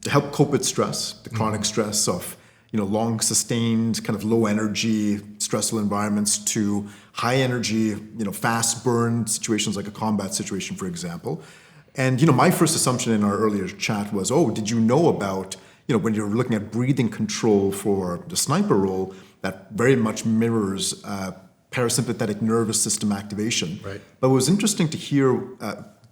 help cope with stress, the chronic stress of long sustained kind of low energy, stressful environments, to high energy, fast burn situations like a combat situation, for example. And my first assumption in our earlier chat was, did you know about, when you're looking at breathing control for the sniper role, that very much mirrors parasympathetic nervous system activation. Right. But it was interesting to hear,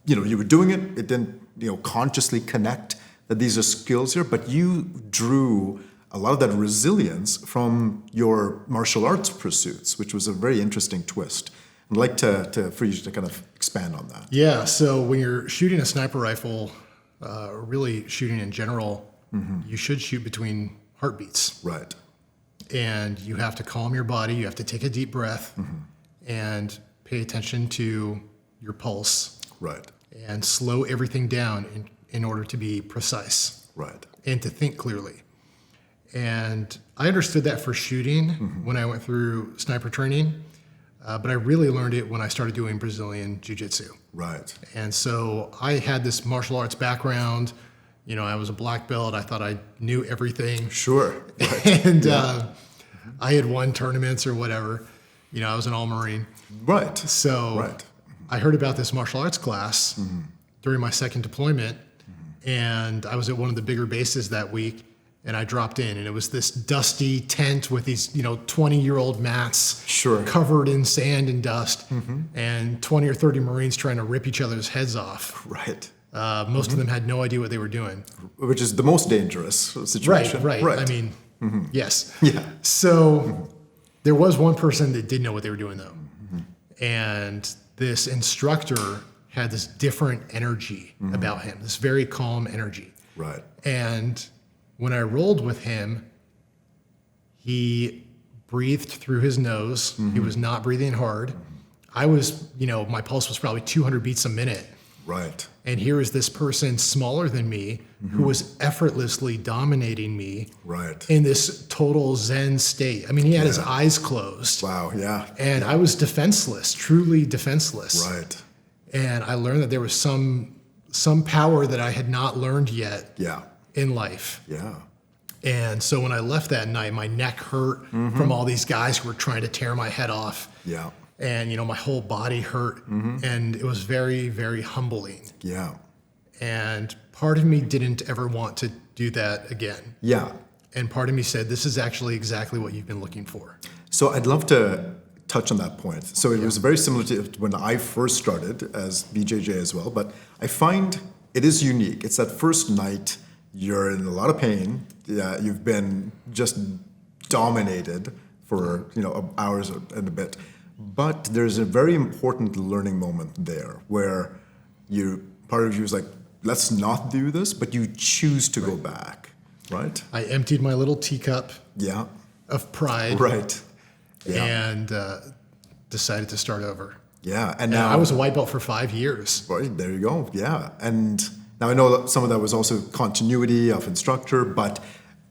you were doing it, it didn't, consciously connect that these are skills here, but you drew a lot of that resilience from your martial arts pursuits, which was a very interesting twist. I'd like for you to kind of expand on that. Yeah, so when you're shooting a sniper rifle, or really shooting in general, you should shoot between heartbeats. Right. And you have to calm your body, you have to take a deep breath, and pay attention to your pulse. Right. And slow everything down in order to be precise. Right. And to think clearly. And I understood that for shooting when I went through sniper training, but I really learned it when I started doing Brazilian Jiu-Jitsu. Right. And so I had this martial arts background. I was a black belt. I thought I knew everything. Sure. Right. And I had won tournaments or whatever. I was an all-Marine. Right. So I heard about this martial arts class during my second deployment, and I was at one of the bigger bases that week. And I dropped in, and it was this dusty tent with these, 20-year-old mats covered in sand and dust, and 20 or 30 Marines trying to rip each other's heads off. Right. Most of them had no idea what they were doing. Which is the most dangerous situation. Right. I mean, yes. Yeah. So there was one person that did know what they were doing, though. And this instructor had this different energy about him, this very calm energy. Right. And when I rolled with him, he breathed through his nose. He was not breathing hard. I was, my pulse was probably 200 beats a minute. Right. And here is this person smaller than me who was effortlessly dominating me in this total Zen state. I mean, he had his eyes closed. Wow, yeah. And I was defenseless, truly defenseless. Right. And I learned that there was some power that I had not learned yet in life. Yeah. And so when I left that night, my neck hurt from all these guys who were trying to tear my head off. Yeah. And, my whole body hurt. And it was very, very humbling. Yeah. And part of me didn't ever want to do that again. Yeah. And part of me said, this is actually exactly what you've been looking for. So I'd love to touch on that point. So it was very similar to when I first started as BJJ as well, but I find it is unique. It's that first night, you're in a lot of pain. You've been just dominated for hours and a bit. But there's a very important learning moment there where part of you is like, let's not do this, but you choose to go back, right? I emptied my little teacup of pride. Right. Yeah. And decided to start over. Yeah. And now now I was a white belt for 5 years. Right. There you go. Yeah. And now I know that some of that was also continuity of instructor, but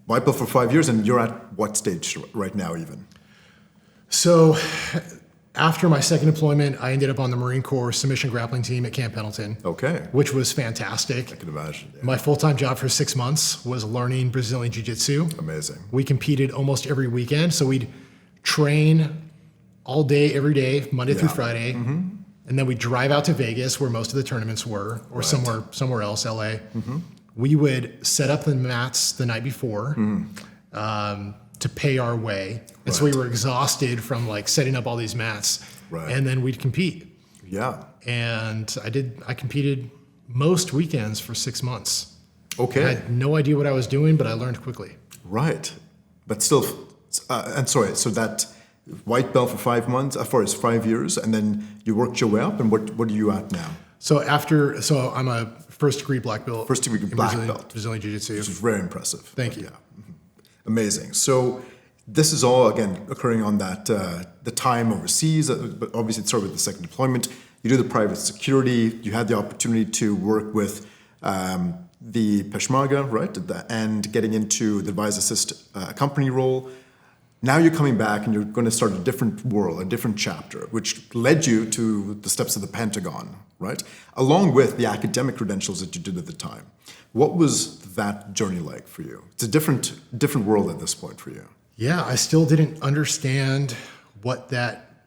white belt for 5 years, and you're at what stage right now even? So after my second deployment, I ended up on the Marine Corps submission grappling team at Camp Pendleton. Okay. Which was fantastic. I can imagine. Yeah. My full-time job for 6 months was learning Brazilian Jiu-Jitsu. Amazing. We competed almost every weekend. So we'd train all day, every day, Monday through Friday. Mm-hmm. And then we'd drive out to Vegas, where most of the tournaments were, or somewhere else, LA. Mm-hmm. We would set up the mats the night before to pay our way. And so we were exhausted from like setting up all these mats. Right. And then we'd compete. Yeah. And I competed most weekends for 6 months. Okay. I had no idea what I was doing, but I learned quickly. Right. But still, so that white belt for 5 months, for 5 years, and then you worked your way up, and what are you at now? So I'm a first degree black belt. First degree black belt. Brazilian Jiu-Jitsu. Which is very impressive. Thank you. Yeah. Mm-hmm. Amazing. So this is all, again, occurring on that the time overseas, but obviously it started with the second deployment. You do the private security. You had the opportunity to work with the Peshmerga, right, and getting into the advise assist company role. Now you're coming back and you're going to start a different world, a different chapter, which led you to the steps of the Pentagon, right? Along with the academic credentials that you did at the time. What was that journey like for you? It's a different world at this point for you. Yeah, I still didn't understand what that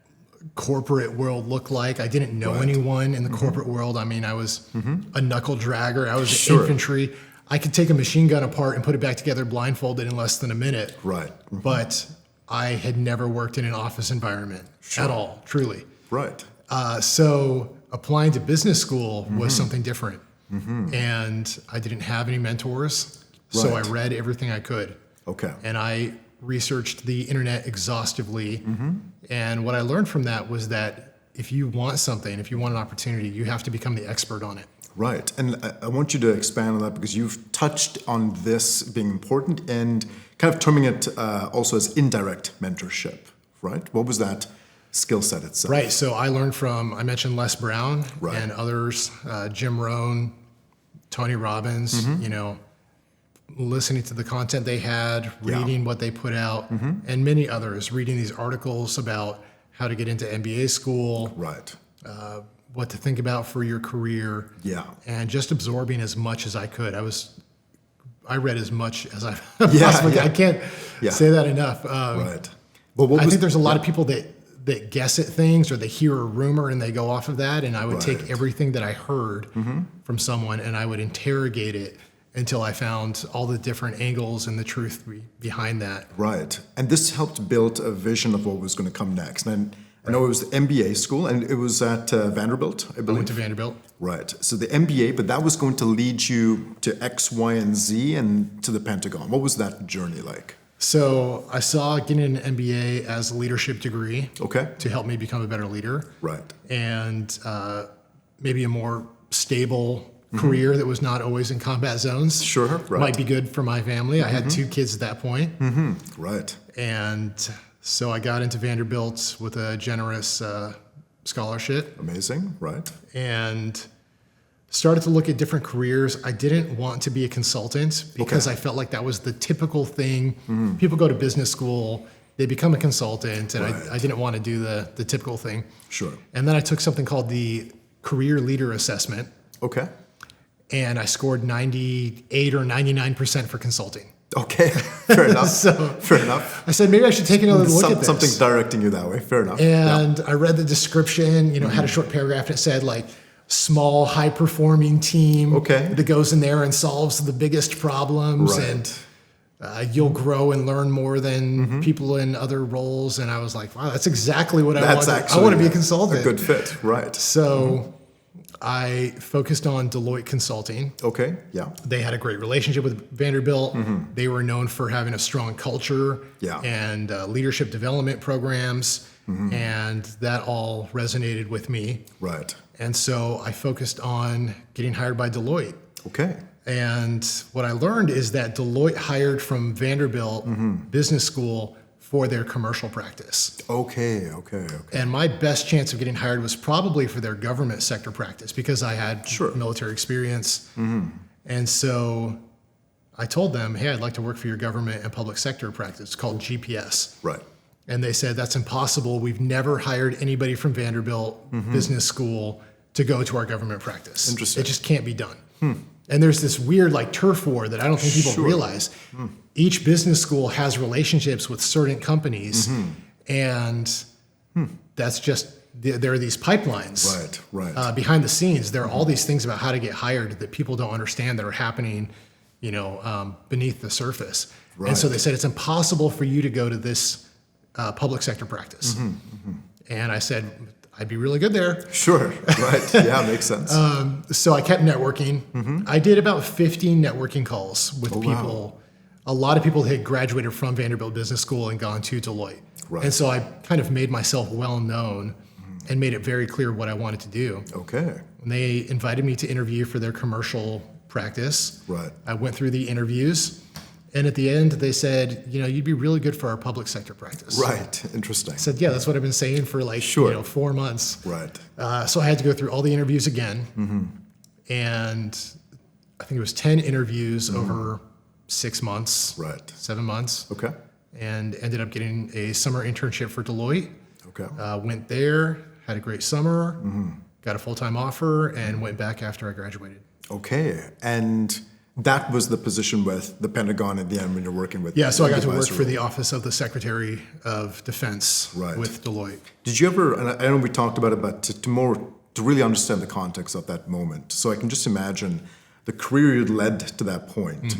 corporate world looked like. I didn't know anyone in the corporate world. I mean, I was a knuckle dragger. I was infantry. I could take a machine gun apart and put it back together blindfolded in less than a minute. Right. But I had never worked in an office environment at all, truly. Right. So applying to business school was something different. Mm-hmm. And I didn't have any mentors. Right. So I read everything I could. Okay. And I researched the internet exhaustively. Mm-hmm. And what I learned from that was that if you want something, if you want an opportunity, you have to become the expert on it. Right. And I want you to expand on that because you've touched on this being important and kind of terming it also as indirect mentorship, right? What was that skill set itself? Right. So I learned from, I mentioned Les Brown and others, Jim Rohn, Tony Robbins, listening to the content they had, reading what they put out, and many others, reading these articles about how to get into MBA school. Right. What to think about for your career. Yeah. And just absorbing as much as I could. I read as much as I possibly could. I can't say that enough. Right. But I think there's a lot of people that guess at things or they hear a rumor and they go off of that. And I would take everything that I heard from someone and I would interrogate it until I found all the different angles and the truth behind that. Right. And this helped build a vision of what was going to come next. And I know it was the MBA school, and it was at Vanderbilt, I believe. I went to Vanderbilt. Right. So the MBA, but that was going to lead you to X, Y, and Z and to the Pentagon. What was that journey like? So I saw getting an MBA as a leadership degree to help me become a better leader. Right. And maybe a more stable career that was not always in combat zones. Sure, right. Might be good for my family. I had 2 kids at that point. Right. And so I got into Vanderbilt with a generous scholarship. Amazing, right. And started to look at different careers. I didn't want to be a consultant because I felt like that was the typical thing. People go to business school, they become a consultant, and I didn't want to do the typical thing. Sure. And then I took something called the Career Leader Assessment. Okay. And I scored 98 or 99% for consulting. Okay, fair enough. Fair enough. I said, maybe I should take another look at this. Something's directing you that way. Fair enough. And I read the description, had a short paragraph and it said like small, high performing team that goes in there and solves the biggest problems. Right. And you'll grow and learn more than people in other roles. And I was like, wow, that's exactly what I want. I want to be a consultant. A good fit, right. So I focused on Deloitte Consulting. Okay, yeah. They had a great relationship with Vanderbilt. They were known for having a strong culture and leadership development programs, and that all resonated with me. Right. And so I focused on getting hired by Deloitte. Okay. And what I learned is that Deloitte hired from Vanderbilt Business School for their commercial practice. Okay. And my best chance of getting hired was probably for their government sector practice because I had military experience. And so I told them, hey, I'd like to work for your government and public sector practice. It's called GPS. Right. And they said, that's impossible. We've never hired anybody from Vanderbilt Business School to go to our government practice. Interesting. It just can't be done. And there's this weird like turf war that I don't think people realize. Each business school has relationships with certain companies, and that's just, there are these pipelines behind the scenes. There are all these things about how to get hired that people don't understand that are happening, beneath the surface. And so they said, it's impossible for you to go to this public sector practice. And I said, I'd be really good there. Sure, right. Yeah, makes sense. So I kept networking. I did about 15 networking calls with people. Wow. A lot of people had graduated from Vanderbilt Business School and gone to Deloitte. Right. And so I kind of made myself well known and made it very clear what I wanted to do. Okay. And they invited me to interview for their commercial practice. Right. I went through the interviews. And at the end, they said, you'd be really good for our public sector practice. Right. Interesting. I said, yeah, that's what I've been saying for 4 months. Right. So I had to go through all the interviews again. And I think it was 10 interviews over 6 months. Right. 7 months. Okay. And ended up getting a summer internship for Deloitte. Okay. Went there, had a great summer, got a full-time offer, and went back after I graduated. Okay. And that was the position with the Pentagon at the end when you're working with. Yeah, so I got to work for the Office of the Secretary of Defense with Deloitte. Did you ever, and I know we talked about it, but to really understand the context of that moment, so I can just imagine the career you led to that point,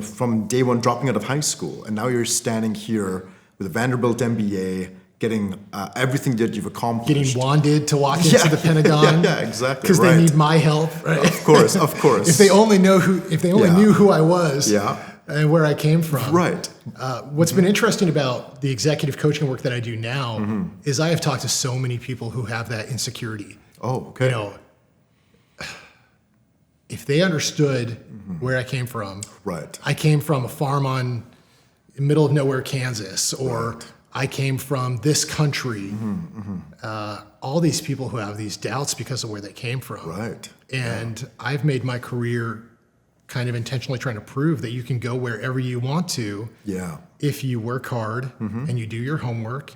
from day one dropping out of high school, and now you're standing here with a Vanderbilt MBA, getting everything that you've accomplished. Getting wanted to walk into the Pentagon. Yeah, exactly. Because they need my help, right? Of course. If they only knew who I was and where I came from. Right. What's been interesting about the executive coaching work that I do now is I have talked to so many people who have that insecurity. Oh, okay. If they understood where I came from. Right. I came from a farm in the middle of nowhere, Kansas, or I came from this country. All these people who have these doubts because of where they came from. Right. And I've made my career kind of intentionally trying to prove that you can go wherever you want to if you work hard and you do your homework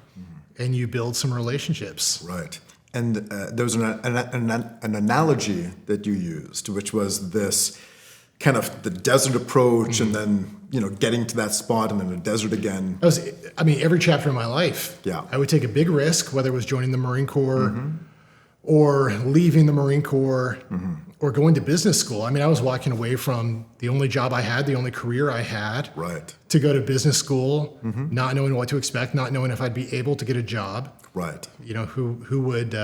and you build some relationships. Right. And there was an analogy that you used, which was this kind of the desert approach and then, getting to that spot and then the desert again. Every chapter of my life, I would take a big risk, whether it was joining the Marine Corps or leaving the Marine Corps or going to business school. I was walking away from the only job I had, the only career I had, to go to business school, not knowing what to expect, not knowing if I'd be able to get a job. Right. Who would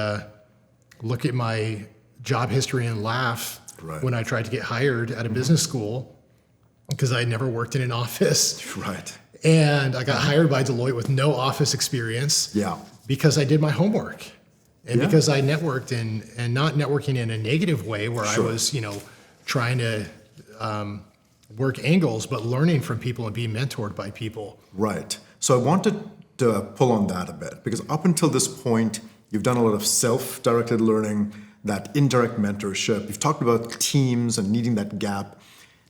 look at my job history and laugh when I tried to get hired at a business school because I had never worked in an office. Right. And I got hired by Deloitte with no office experience because I did my homework and because I networked and not networking in a negative way where I was, trying to work angles, but learning from people and being mentored by people. Right. So I wanted to pull on that a bit because up until this point, you've done a lot of self-directed learning, that indirect mentorship. You've talked about teams and needing that gap.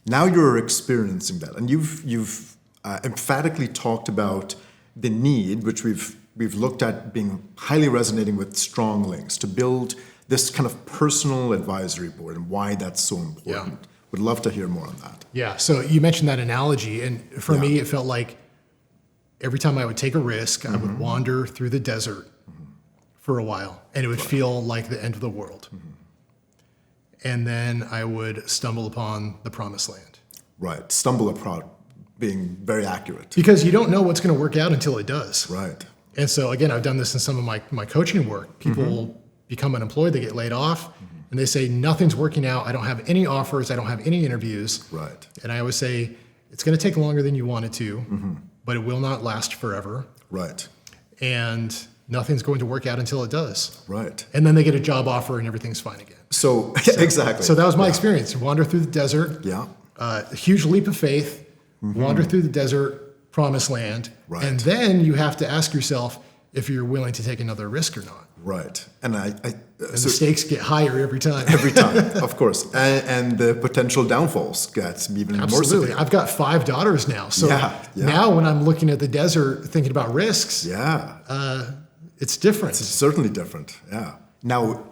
Now you're experiencing that, and you've emphatically talked about the need, which we've looked at being highly resonating with strong links, to build this kind of personal advisory board and why that's so important. Would love to hear more on that. Yeah. So you mentioned that analogy, and for me, it felt like every time I would take a risk, I would wander through the desert for a while, and it would feel like the end of the world. And then I would stumble upon the promised land. Right. Stumble upon being very accurate. Because you don't know what's going to work out until it does. Right. And so, again, I've done this in some of my coaching work. People become unemployed, they get laid off, and they say, nothing's working out. I don't have any offers. I don't have any interviews. Right. And I always say, it's going to take longer than you want it to, but it will not last forever. Right. And nothing's going to work out until it does. Right. And then they get a job offer and everything's fine again. So exactly. So that was my experience. Wander through the desert. Yeah. A huge leap of faith. Wander through the desert, promised land. Right. And then you have to ask yourself if you're willing to take another risk or not. Right. And And the stakes get higher every time. every time, of course. And the potential downfalls get even more Absolutely. severe. I've got 5 daughters now. So now when I'm looking at the desert thinking about risks, it's different. It's certainly different. Yeah. Now,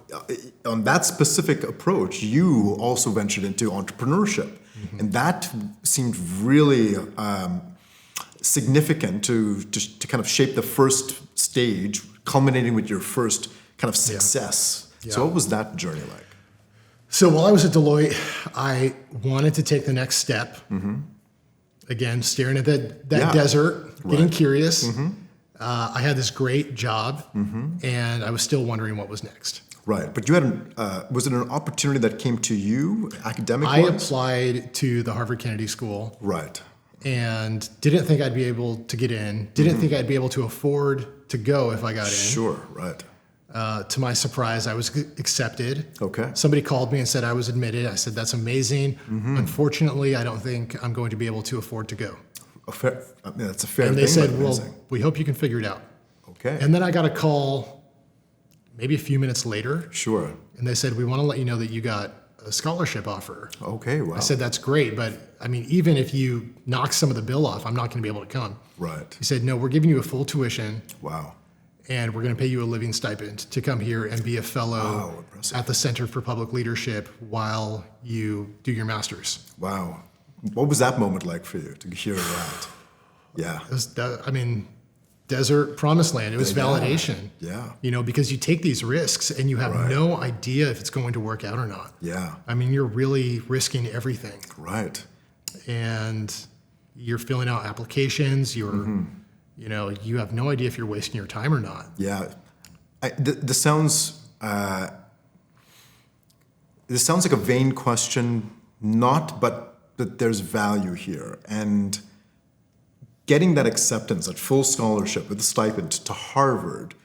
on that specific approach, you also ventured into entrepreneurship. And that seemed really significant to kind of shape the first stage, culminating with your first kind of success. Yeah. So what was that journey like? So while I was at Deloitte, I wanted to take the next step. Again, staring at that desert, getting curious. I had this great job, and I was still wondering what was next. Right, but you had was it an opportunity that came to you academic-wise? I applied to the Harvard Kennedy School. Right. And didn't think I'd be able to get in. Didn't think I'd be able to afford to go if I got in. Sure, right. To my surprise, I was accepted. Okay. Somebody called me and said I was admitted. I said, that's amazing. Unfortunately, I don't think I'm going to be able to afford to go. That's a fair thing. And they said, well, we hope you can figure it out. Okay. And then I got a call maybe a few minutes later. Sure. And they said, we want to let you know that you got a scholarship offer. Okay, wow. I said, that's great. But I mean, even if you knock some of the bill off, I'm not going to be able to come. Right. He said, no, we're giving you a full tuition. Wow. And we're going to pay you a living stipend to come here and be a fellow at the Center for Public Leadership while you do your master's. Wow. What was that moment like for you to hear that? Yeah. It was, desert promised land. It was validation. Yeah. You know, because you take these risks and you have no idea if it's going to work out or not. Yeah. I mean, you're really risking everything. Right. And you're filling out applications. You're, you know, you have no idea if you're wasting your time or not. Yeah. This sounds like a vain question, but there's value here. And getting that acceptance, that full scholarship with a stipend to Harvard,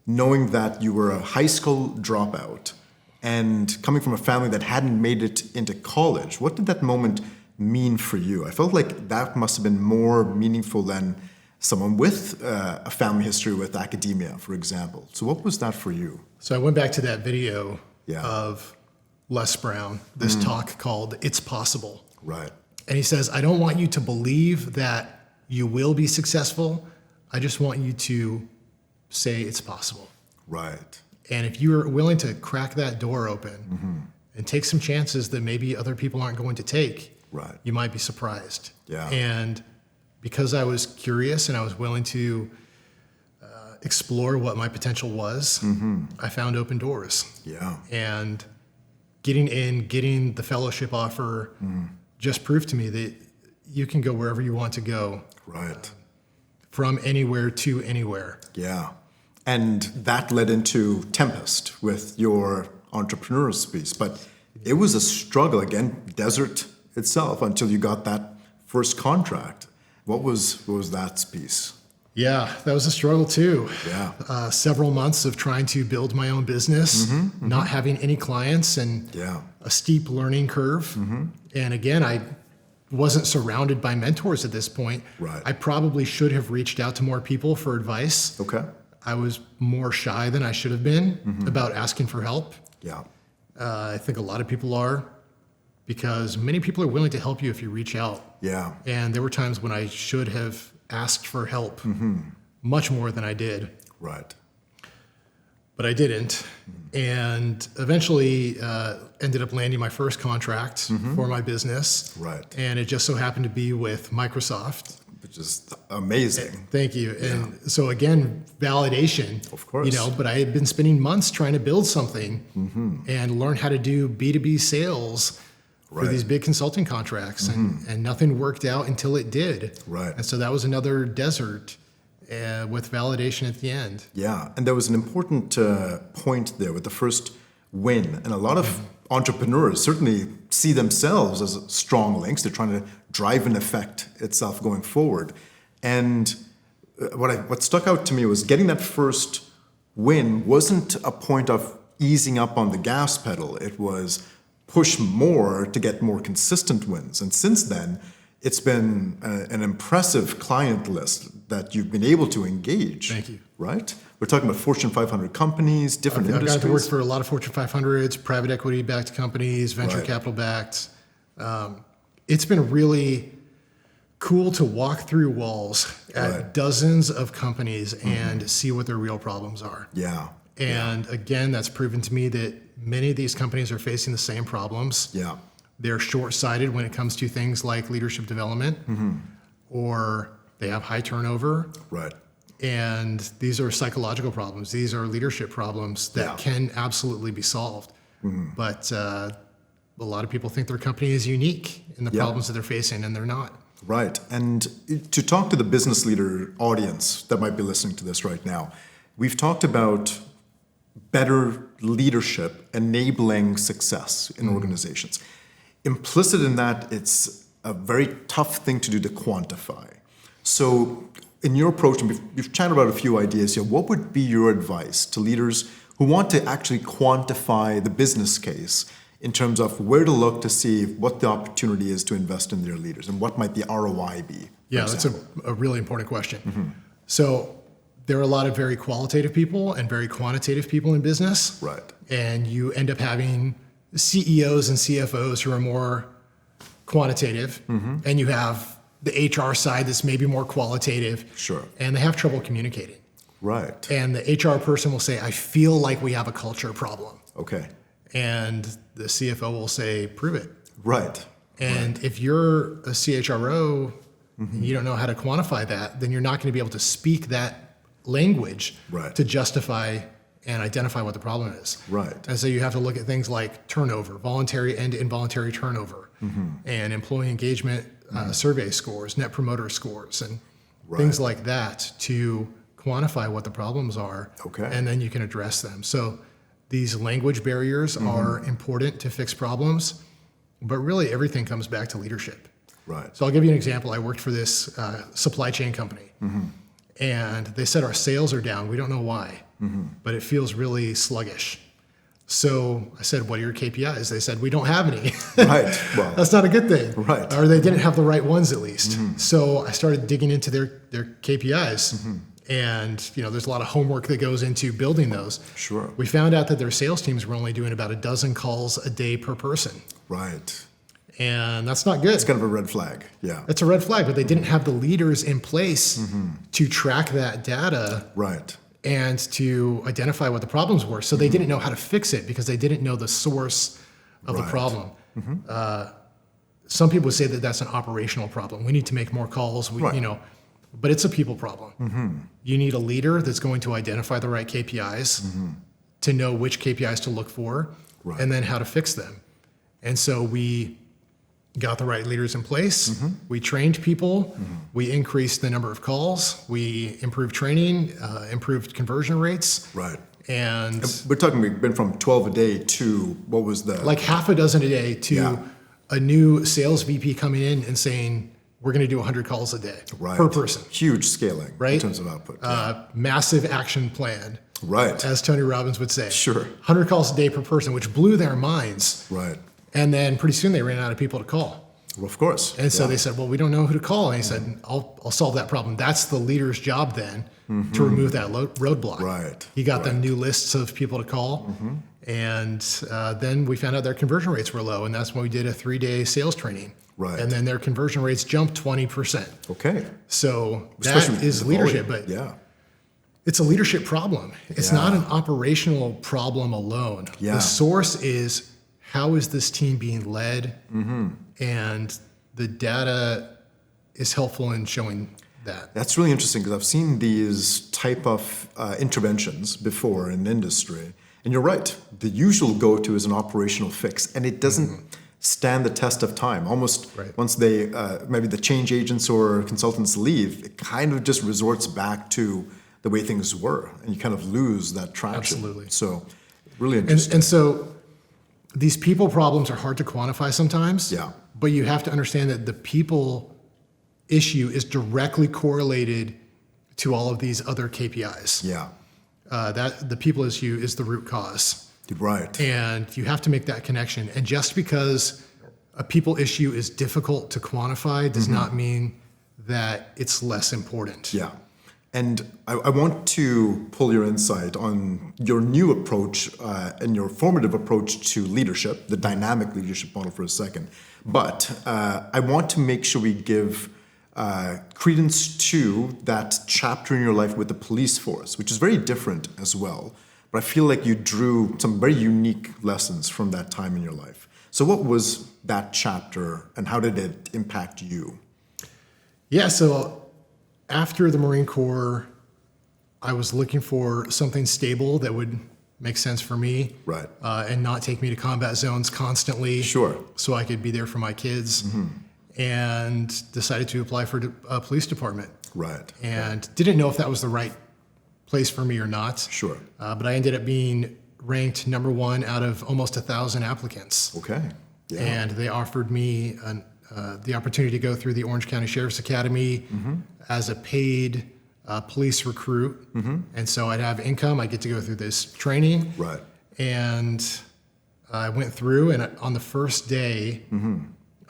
knowing that you were a high school dropout and coming from a family that hadn't made it into college, what did that moment mean for you? I felt like that must have been more meaningful than someone with a family history with academia, for example. So what was that for you? So I went back to that video of Les Brown, this talk called It's Possible. Right. And he says, I don't want you to believe that you will be successful. I just want you to say it's possible. Right. And if you're willing to crack that door open and take some chances that maybe other people aren't going to take, you might be surprised. Yeah. And because I was curious and I was willing to explore what my potential was, I found open doors. Yeah. And getting the fellowship offer just proved to me that you can go wherever you want to go. Right. From anywhere to anywhere. Yeah. And that led into Tempest with your entrepreneur's piece. But it was a struggle, again, desert itself, until you got that first contract. What was that piece? Yeah, that was a struggle too. Yeah. Several months of trying to build my own business, not having any clients, and a steep learning curve. And again, I wasn't surrounded by mentors at this point. Right. I probably should have reached out to more people for advice. Okay. I was more shy than I should have been about asking for help. Yeah. I think a lot of people are, because many people are willing to help you if you reach out. Yeah. And there were times when I should have asked for help much more than I did. Right. But I didn't. And eventually ended up landing my first contract for my business. Right. And it just so happened to be with Microsoft. Which is amazing. Thank you. And so again, validation. Of course. You know, but I had been spending months trying to build something and learn how to do B2B sales for these big consulting contracts. And nothing worked out until it did. Right. And so that was another desert. with validation at the end. Yeah, and there was an important point there with the first win. And a lot of entrepreneurs certainly see themselves as strong links. They're trying to drive an effect itself going forward. And what stuck out to me was getting that first win wasn't a point of easing up on the gas pedal. It was push more to get more consistent wins. And since then, it's been an impressive client list that you've been able to engage. Thank you. Right? We're talking about Fortune 500 companies, different industries. I've got to work for a lot of Fortune 500s, private equity-backed companies, venture Right. capital-backed. It's been really cool to walk through walls at Right. dozens of companies and see what their real problems are. Yeah. And again, that's proven to me that many of these companies are facing the same problems. Yeah. They're short-sighted when it comes to things like leadership development, or they have high turnover. Right. And these are psychological problems. These are leadership problems that Yeah. can absolutely be solved. But a lot of people think their company is unique in the Yeah. problems that they're facing, and they're not. Right. And to talk to the business leader audience that might be listening to this right now, we've talked about better leadership enabling success in organizations. Implicit in that, it's a very tough thing to do to quantify. So in your approach, and we've chatted about a few ideas here, what would be your advice to leaders who want to actually quantify the business case in terms of where to look to see what the opportunity is to invest in their leaders and what might the ROI be? for Yeah, that's example? a really important question. So there are a lot of very qualitative people and very quantitative people in business. Right. And you end up having CEOs and CFOs who are more quantitative, and you have the HR side that's maybe more qualitative. Sure. And they have trouble communicating. Right. And the HR person will say, I feel like we have a culture problem. Okay. And the CFO will say, prove it. Right. And if you're a CHRO and you don't know how to quantify that, then you're not going to be able to speak that language Right. to justify and identify what the problem is. Right. And so you have to look at things like turnover, voluntary and involuntary turnover, and employee engagement survey scores, net promoter scores, and things like that to quantify what the problems are. Okay. And then you can address them. So these language barriers are important to fix problems, but really everything comes back to leadership. Right. So I'll give you an example. I worked for this supply chain company, and they said our sales are down. We don't know why, but it feels really sluggish. So I said, what are your KPIs? They said, we don't have any. Right. Well, That's not a good thing. Right. Or they didn't have the right ones at least. So I started digging into their KPIs. And there's a lot of homework that goes into building those. Sure. We found out that their sales teams were only doing about a dozen calls a day per person. Right. And that's not good. It's kind of a red flag. Yeah. That's a red flag, but they didn't have the leaders in place to track that data Right. and to identify what the problems were. So they didn't know how to fix it because they didn't know the source of the Right. problem. Some people would say that that's an operational problem. We need to make more calls, Right. But it's a people problem. You need a leader that's going to identify the right KPIs, to know which KPIs to look for, Right. and then how to fix them. And so we got the right leaders in place. We trained people. We increased the number of calls. We improved training, improved conversion rates. Right. And We're talking, we've been from 12 a day to what was the... like half a dozen a day to Yeah. a new sales VP coming in and saying, we're going to do 100 calls a day Right. per person. Huge scaling in Right? terms of output. Massive action plan, Right. as Tony Robbins would say. Sure. 100 calls a day per person, which blew their minds. Right. And then pretty soon they ran out of people to call. Well, of course. And so Yeah. they said, well, we don't know who to call. And he said, I'll solve that problem. That's the leader's job then, to remove that roadblock. Right. He got them Right. new lists of people to call. And then we found out their conversion rates were low. And that's when we did a 3-day sales training. Right. And then their conversion rates jumped 20%. Okay. So Especially that is the leadership. volume. But Yeah. it's a leadership problem. It's Yeah. not an operational problem alone. Yeah. The source is, how is this team being led? And the data is helpful in showing that. That's really interesting because I've seen these type of interventions before in industry. And you're right. The usual go-to is an operational fix. And it doesn't stand the test of time. Almost Right. once they, maybe the change agents or consultants leave, it kind of just resorts back to the way things were, and you kind of lose that traction. Absolutely. So really interesting. And so these people problems are hard to quantify sometimes. Yeah. But you have to understand that the people issue is directly correlated to all of these other KPIs. Yeah. That the people issue is the root cause. Right. And you have to make that connection. And just because a people issue is difficult to quantify does not mean that it's less important. Yeah. And I want to pull your insight on your new approach and your formative approach to leadership, the dynamic leadership model, for a second. But I want to make sure we give credence to that chapter in your life with the police force, which is very different as well. But I feel like you drew some very unique lessons from that time in your life. So what was that chapter and how did it impact you? Yeah, so after the Marine Corps, I was looking for something stable that would make sense for me. Right. And not take me to combat zones constantly. Sure. So I could be there for my kids. And decided to apply for a police department. Right. And didn't know if that was the right place for me or not. Sure. But I ended up being ranked number 1 out of almost 1,000 applicants. Okay. Yeah. And they offered me the opportunity to go through the Orange County Sheriff's Academy as a paid police recruit. And so I'd have income. I'd get to go through this training. Right. And I went through, and on the first day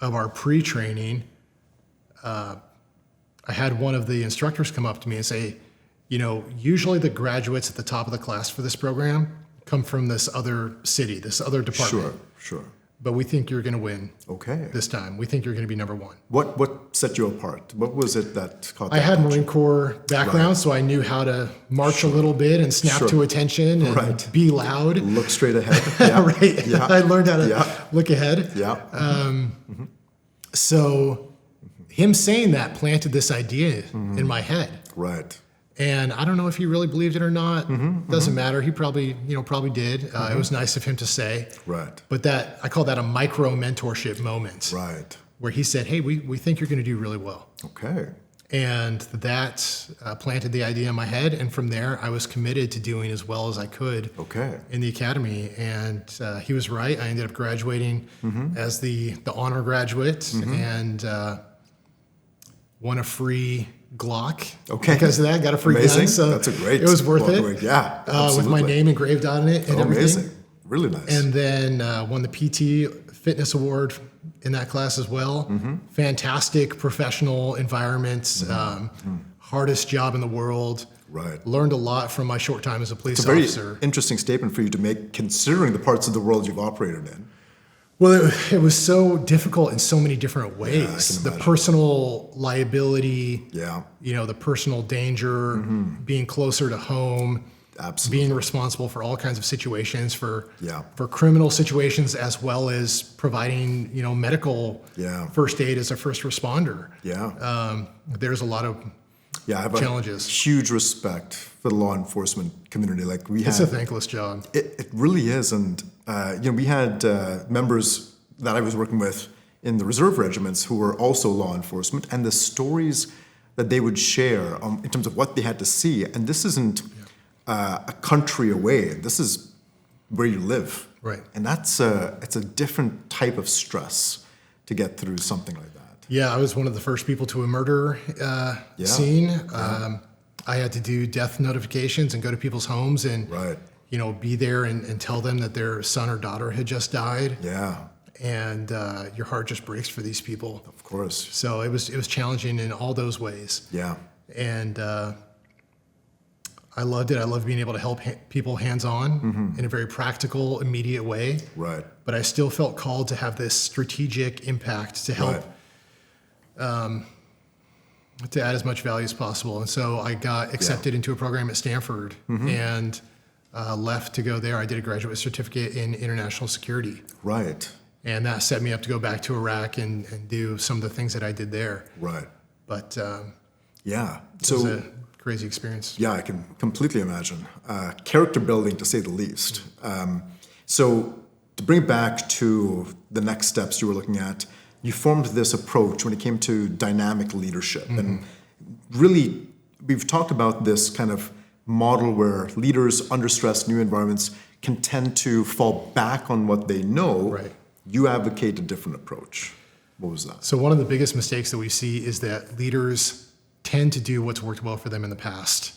of our pre-training, I had one of the instructors come up to me and say, you know, usually the graduates at the top of the class for this program come from this other city, this other department. Sure. But we think you're going to win Okay. this time. We think you're going to be number 1. What set you apart? What was it that caught I that had attention? Marine Corps background, so I knew how to march a little bit and snap to attention and Right. be loud. Look straight ahead. Yeah. Right. Yeah. I learned how to look ahead. Yeah. So him saying that planted this idea in my head. Right. And I don't know if he really believed it or not. Doesn't matter. He probably did. It was nice of him to say. Right. But I call that a micro mentorship moment. Right. Where he said, hey, we think you're going to do really well. Okay. And that planted the idea in my head. And from there, I was committed to doing as well as I could Okay. in the academy. And he was right. I ended up graduating as the honor graduate and won a free Glock. Okay. Because of that, got a free Amazing. gun. So that's a great. it was worth walk it. away. Yeah. With my name engraved on it and everything. Amazing. Really nice. And then won the PT Fitness Award in that class as well. Fantastic professional environment. Hardest job in the world. Right. Learned a lot from my short time as a police It's a very officer. interesting statement for you to make, considering the parts of the world you've operated in. Well, it was so difficult in so many different ways. can The imagine. personal liability, Yeah. the personal danger, being closer to home, Absolutely. being responsible for all kinds of situations, for Yeah. criminal situations, as well as providing, medical Yeah. first aid as a first responder. Yeah. There's a lot of Yeah. I have challenges. a huge respect for the law enforcement community. Like we it's have. a thankless job. It really is. And, we had members that I was working with in the reserve regiments who were also law enforcement, and the stories that they would share in terms of what they had to see. And this isn't a country away. This is where you live. Right. And it's a different type of stress to get through something like that. Yeah, I was one of the first people to a murder scene. I had to do death notifications and go to people's homes and Right. be there and tell them that their son or daughter had just died. Yeah, And your heart just breaks for these people. of course. So it was challenging in all those ways. Yeah. And I loved it. I loved being able to help people hands-on in a very practical, immediate way. Right. But I still felt called to have this strategic impact to help to add as much value as possible. And so I got accepted into a program at Stanford and left to go there. I did a graduate certificate in international security. Right. And that set me up to go back to Iraq and do some of the things that I did there. Right. But Yeah. it was a crazy experience. Yeah, I can completely imagine. Character building, to say the least. So to bring it back to the next steps you were looking at, you formed this approach when it came to dynamic leadership. And really, we've talked about this kind of model where leaders under stress, new environments, can tend to fall back on what they know. Right. You advocate a different approach. What was that? So one of the biggest mistakes that we see is that leaders tend to do what's worked well for them in the past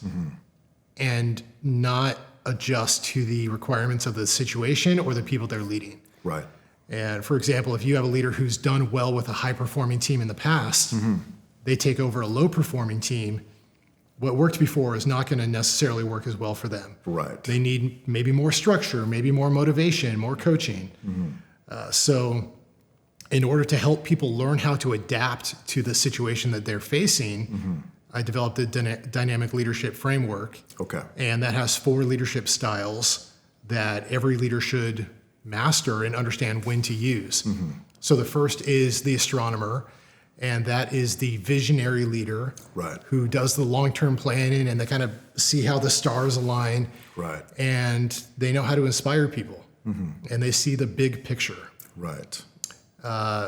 and not adjust to the requirements of the situation or the people they're leading. Right. And for example, if you have a leader who's done well with a high-performing team in the past, they take over a low-performing team, what worked before is not going to necessarily work as well for them. Right. They need maybe more structure, maybe more motivation, more coaching. So in order to help people learn how to adapt to the situation that they're facing, I developed a dynamic leadership framework. Okay. And that has 4 leadership styles that every leader should master and understand when to use. So the first is the astronomer, and that is the visionary leader, Right. who does the long-term planning and they kind of see how the stars align. Right. And they know how to inspire people, and they see the big picture. Right.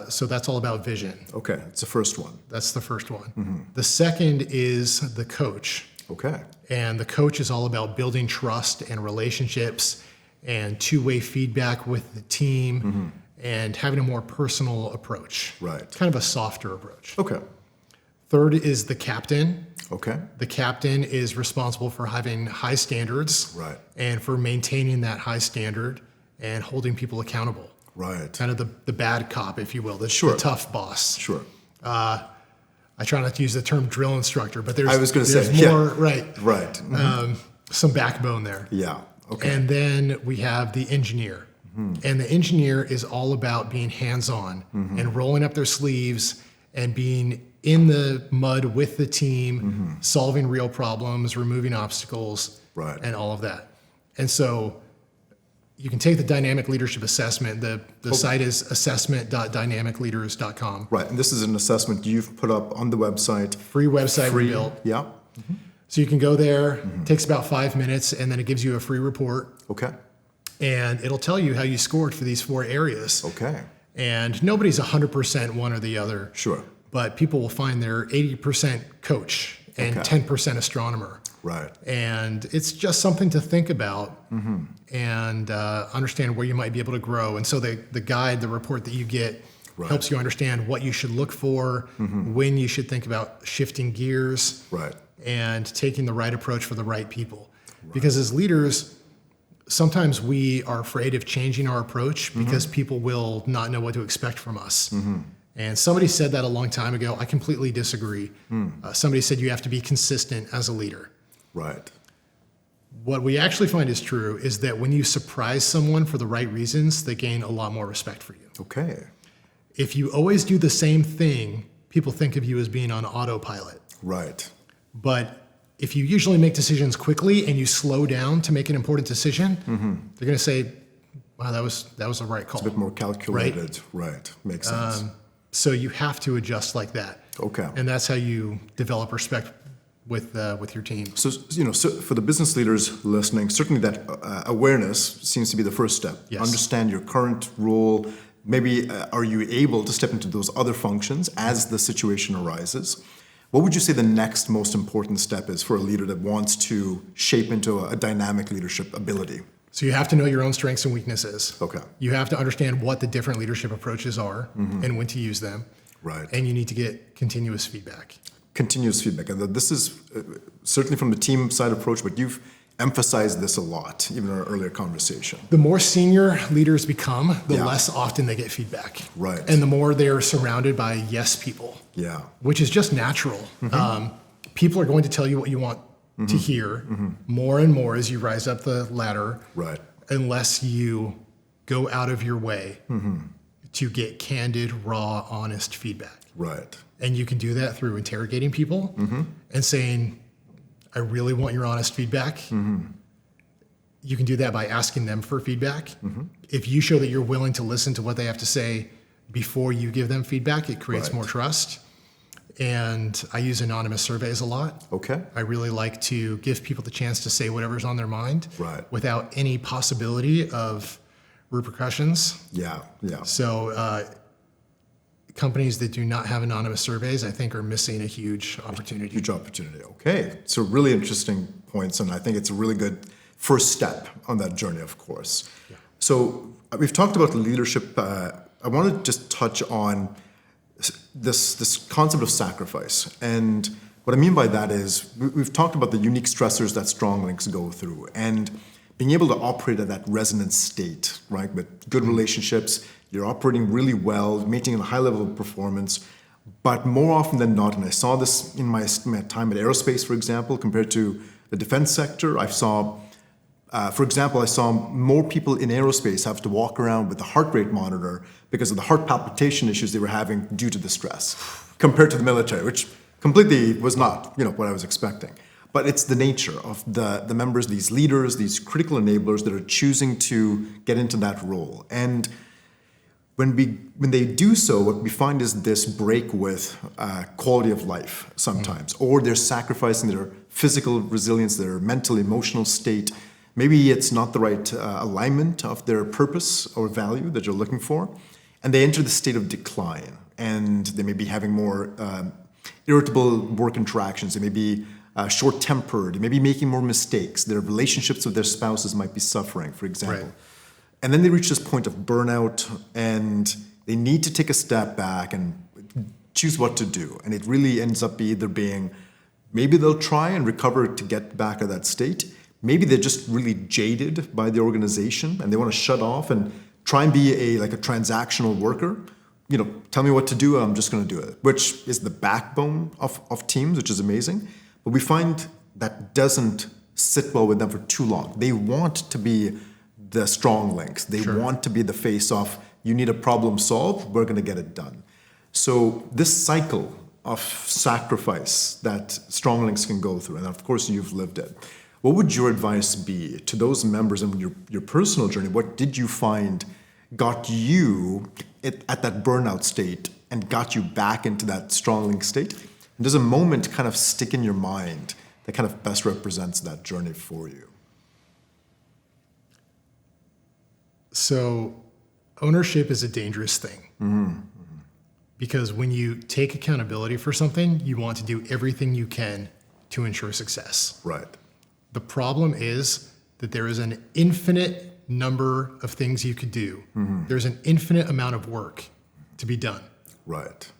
So that's all about vision. Okay. It's the first one. That's the first one. The second is the coach. Okay. And the coach is all about building trust and relationships and two-way feedback with the team and having a more personal approach. Right. Kind of a softer approach. Okay. Third is the captain. Okay. The captain is responsible for having high standards Right. and for maintaining that high standard and holding people accountable. Right. Kind of the bad cop, if you will, the tough boss. Sure. I try not to use the term drill instructor, but there's, I was going to there's say, more, yeah. right, Right. some backbone there. Yeah. Okay. And then we have the engineer. And the engineer is all about being hands-on and rolling up their sleeves and being in the mud with the team, solving real problems, removing obstacles, Right. and all of that. And so you can take the dynamic leadership assessment. The site is assessment.dynamicleaders.com. Right. And this is an assessment you've put up on the website. Free website we built. Yeah. So you can go there, takes about 5 minutes, and then it gives you a free report. Okay. And it'll tell you how you scored for these 4 areas. Okay. And nobody's 100% one or the other. Sure. But people will find they're 80% coach and Okay. 10% astronomer. Right. And it's just something to think about and understand where you might be able to grow. And so the guide, the report that you get, Right. helps you understand what you should look for, when you should think about shifting gears, Right. and taking the right approach for the right people. Because as leaders, sometimes we are afraid of changing our approach because people will not know what to expect from us. And somebody said that a long time ago. I completely disagree. Somebody said you have to be consistent as a leader. Right. What we actually find is true is that when you surprise someone for the right reasons, they gain a lot more respect for you. Okay. If you always do the same thing, people think of you as being on autopilot. Right. But if you usually make decisions quickly and you slow down to make an important decision, they're going to say, wow, that was the right call. A bit more calculated. Right. Makes sense. So you have to adjust like that. Okay. And that's how you develop respect with your team. So, so for the business leaders listening, certainly that awareness seems to be the first step. Yes. Understand your current role. Maybe are you able to step into those other functions as the situation arises? What would you say the next most important step is for a leader that wants to shape into a dynamic leadership ability? So you have to know your own strengths and weaknesses. Okay. You have to understand what the different leadership approaches are and when to use them. Right. And you need to get continuous feedback. Continuous feedback. And this is certainly from the team side approach, but you've emphasized this a lot, even in our earlier conversation. The more senior leaders become, the Yeah. less often they get feedback. Right. And the more they're surrounded by yes people, Yeah. which is just natural. People are going to tell you what you want to hear more and more as you rise up the ladder, Right. unless you go out of your way to get candid, raw, honest feedback. Right. And you can do that through interrogating people and saying, I really want your honest feedback. You can do that by asking them for feedback. If you show that you're willing to listen to what they have to say before you give them feedback, it creates Right. more trust. And I use anonymous surveys a lot. Okay. I really like to give people the chance to say whatever's on their mind Right. without any possibility of repercussions. Yeah. So companies that do not have anonymous surveys, I think, are missing a huge opportunity. Huge opportunity. Okay. So really interesting points, and I think it's a really good first step on that journey, of course. Yeah. So we've talked about leadership. I want to just touch on this concept of sacrifice. And what I mean by that is we've talked about the unique stressors that strong links go through, and being able to operate at that resonant state, right, with good relationships. You're operating really well, maintaining a high level of performance. But more often than not, and I saw this in my time at aerospace, for example, compared to the defense sector, I saw more people in aerospace have to walk around with a heart rate monitor because of the heart palpitation issues they were having due to the stress, compared to the military, which completely was not, what I was expecting. But it's the nature of the members, these leaders, these critical enablers that are choosing to get into that role. And when they do so, what we find is this break with quality of life sometimes, or they're sacrificing their physical resilience, their mental, emotional state. Maybe it's not the right alignment of their purpose or value that you're looking for, and they enter the state of decline, and they may be having more irritable work interactions. They may be short-tempered. They may be making more mistakes. Their relationships with their spouses might be suffering, for example. Right. And then they reach this point of burnout, and they need to take a step back and choose what to do. And it really ends up either being, maybe they'll try and recover to get back to that state. Maybe they're just really jaded by the organization and they want to shut off and try and be a transactional worker. Tell me what to do, I'm just going to do it, which is the backbone of teams, which is amazing. But we find that doesn't sit well with them for too long. They want to be the strong links. They want to be the face of, you need a problem solved, we're going to get it done. So this cycle of sacrifice that strong links can go through, and of course you've lived it, what would your advice be to those members in your personal journey? What did you find got you at that burnout state and got you back into that strong link state? And does a moment kind of stick in your mind that kind of best represents that journey for you? So ownership is a dangerous thing. Because when you take accountability for something, you want to do everything you can to ensure success. Right. The problem is that there is an infinite number of things you could do. There's an infinite amount of work to be done. Right.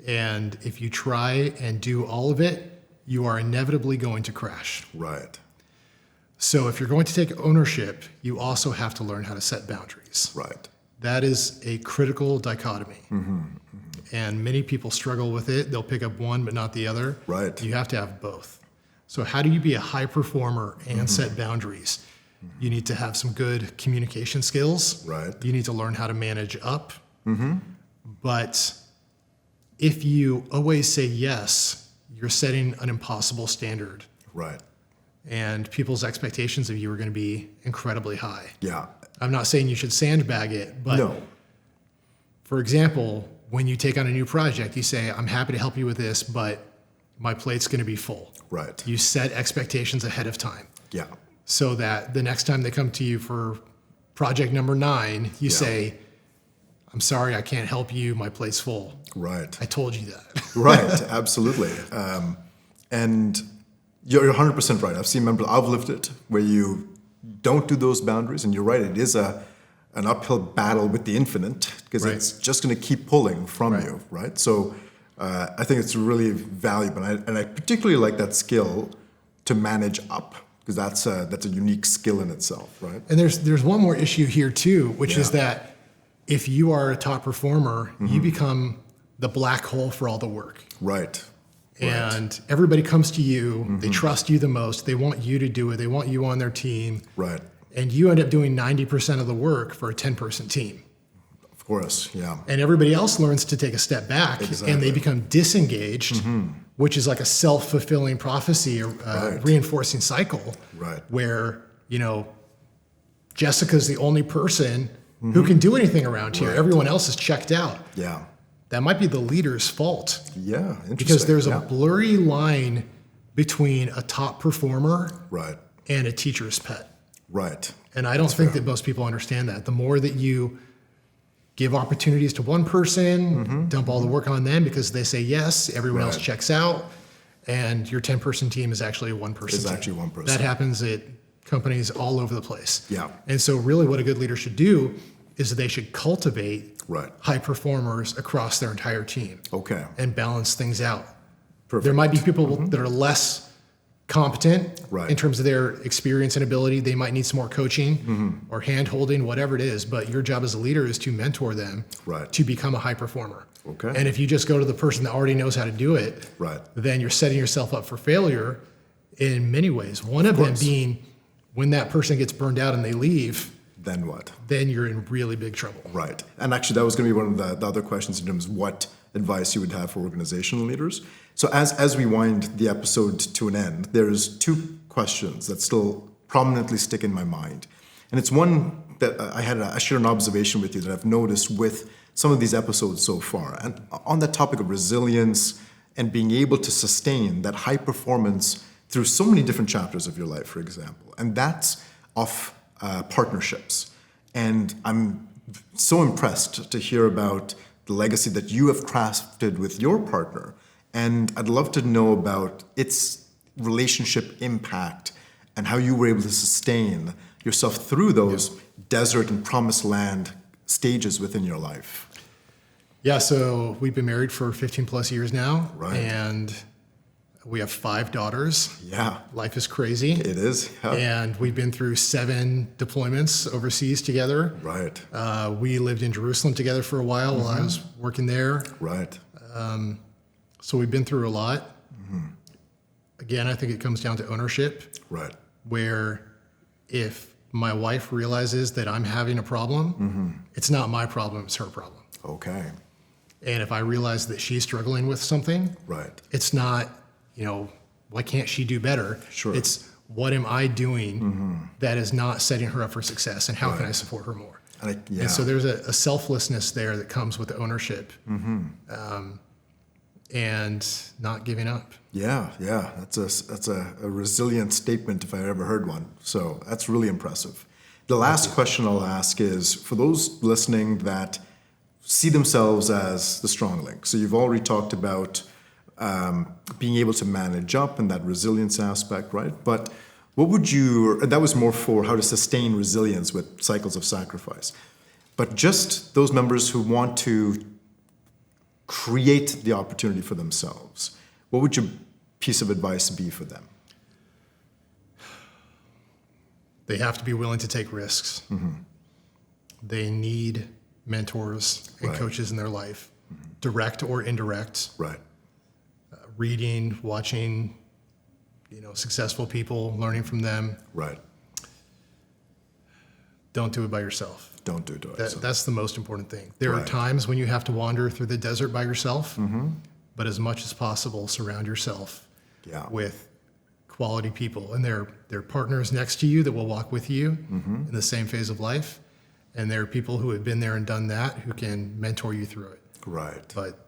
And if you try and do all of it, you are inevitably going to crash. Right. So if you're going to take ownership, you also have to learn how to set boundaries. Right. That is a critical dichotomy. And many people struggle with it. They'll pick up one but not the other. Right. You have to have both. So how do you be a high performer and set boundaries? You need to have some good communication skills. Right. You need to learn how to manage up. But if you always say yes, you're setting an impossible standard. Right. And people's expectations of you are going to be incredibly high. Yeah. I'm not saying you should sandbag it, but No. for example, when you take on a new project, you say, I'm happy to help you with this, but my plate's going to be full. Right. You set expectations ahead of time Yeah. so that the next time they come to you for project number 9, you say, I'm sorry, I can't help you. My plate's full. Right. I told you that. Right. Absolutely. And you're 100% right. I've seen members, I've lived it, where you don't do those boundaries. And you're right, it is an uphill battle with the infinite because it's just going to keep pulling from you, right? So I think it's really valuable. And I particularly like that skill to manage up because that's a unique skill in itself, right? And there's one more issue here too, which is that if you are a top performer, you become the black hole for all the work. Right. And everybody comes to you. They trust you the most. They want you to do it. They want you on their team. Right. And you end up doing 90% of the work for a 10-person team. Of course, yeah. And everybody else learns to take a step back and they become disengaged, which is like a self-fulfilling prophecy or reinforcing cycle where, Jessica's the only person who can do anything around here. Everyone else is checked out. Yeah. That might be the leader's fault. Yeah, interesting. Because there's a blurry line between a top performer and a teacher's pet. Right. And I don't think that most people understand that. The more that you give opportunities to one person, dump all the work on them because they say yes, everyone else checks out, and your 10-person team is actually a one-person team. It's actually one person. That happens at companies all over the place. Yeah. And so really what a good leader should do is that they should cultivate Right. high performers across their entire team. Okay. And balance things out. Perfect. There might be people that are less competent Right. in terms of their experience and ability. They might need some more coaching or hand holding, whatever it is. But your job as a leader is to mentor them Right. to become a high performer. Okay. And if you just go to the person that already knows how to do it, Right. then you're setting yourself up for failure in many ways. One of them being when that person gets burned out and they leave, Then what? then you're in really big trouble. Right. And actually, that was going to be one of the other questions in terms of what advice you would have for organizational leaders. So as we wind the episode to an end, there's two questions that still prominently stick in my mind. And it's one that I shared an observation with you that I've noticed with some of these episodes so far. And on the topic of resilience and being able to sustain that high performance through so many different chapters of your life, for example. And that's of partnerships. And I'm so impressed to hear about the legacy that you have crafted with your partner. And I'd love to know about its relationship impact and how you were able to sustain yourself through those desert and promised land stages within your life. Yeah, so we've been married for 15 plus years now. Right. And we have 5 daughters. Yeah. Life is crazy. It is. Yeah. And we've been through 7 deployments overseas together. Right. We lived in Jerusalem together for a while while I was working there. Right. So we've been through a lot. Again, I think it comes down to ownership, Right. where if my wife realizes that I'm having a problem, it's not my problem, it's her problem. Okay. And if I realize that she's struggling with something, Right. it's not, why can't she do better? Sure. It's what am I doing that is not setting her up for success, and how can I support her more? And so there's a selflessness there that comes with the ownership, and not giving up. Yeah. That's a resilient statement if I ever heard one. So that's really impressive. The last question I'll ask is for those listening that see themselves as the strong link. So you've already talked about being able to manage up and that resilience aspect, right? But what would that was more for how to sustain resilience with cycles of sacrifice. But just those members who want to create the opportunity for themselves, what would your piece of advice be for them? They have to be willing to take risks. They need mentors and coaches in their life, direct or indirect. Right. Reading, watching, successful people, learning from them. Right. Don't do it by yourself. Don't do it. That's the most important thing. There are times when you have to wander through the desert by yourself, but as much as possible, surround yourself with quality people. And there are partners next to you that will walk with you in the same phase of life. And there are people who have been there and done that who can mentor you through it. Right. But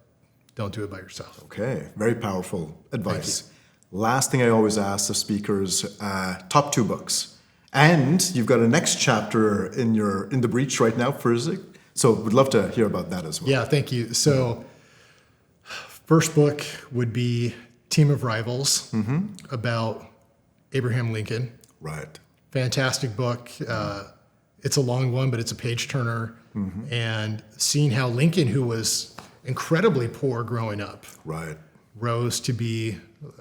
don't do it by yourself. Okay. Very powerful advice. Last thing I always ask the speakers, top 2 books. And you've got a next chapter in the breach right now for Isaac. So would love to hear about that as well. Yeah, thank you. So first book would be Team of Rivals about Abraham Lincoln. Right. Fantastic book. It's a long one, but it's a page turner. And seeing how Lincoln, who was incredibly poor growing up, rose to be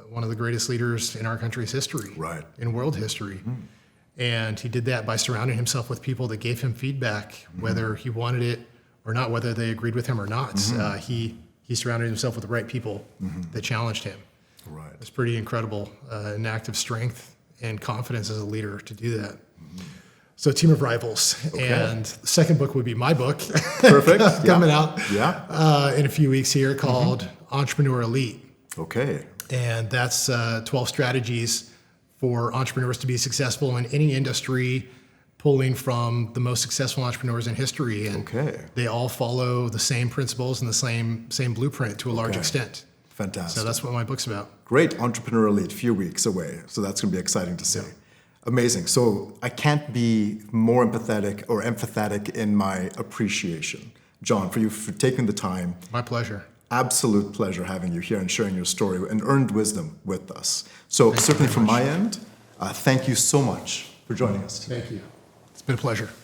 one of the greatest leaders in our country's history, in world history. And he did that by surrounding himself with people that gave him feedback, whether he wanted it or not, whether they agreed with him or not. He surrounded himself with the right people that challenged him. Right. It's pretty incredible, an act of strength and confidence as a leader to do that. So Team of Rivals. Okay. And the second book would be my book. Perfect. Coming out in a few weeks here, called Entrepreneur Elite. Okay. And that's 12 strategies for entrepreneurs to be successful in any industry, pulling from the most successful entrepreneurs in history. And they all follow the same principles and the same blueprint to a large extent. Fantastic. So that's what my book's about. Great. Entrepreneur Elite, few weeks away. So that's going to be exciting to see. Amazing. So I can't be more empathetic in my appreciation. Jon, for taking the time. My pleasure. Absolute pleasure having you here and sharing your story and earned wisdom with us. So certainly from my end, thank you so much for joining us today. Thank you. It's been a pleasure.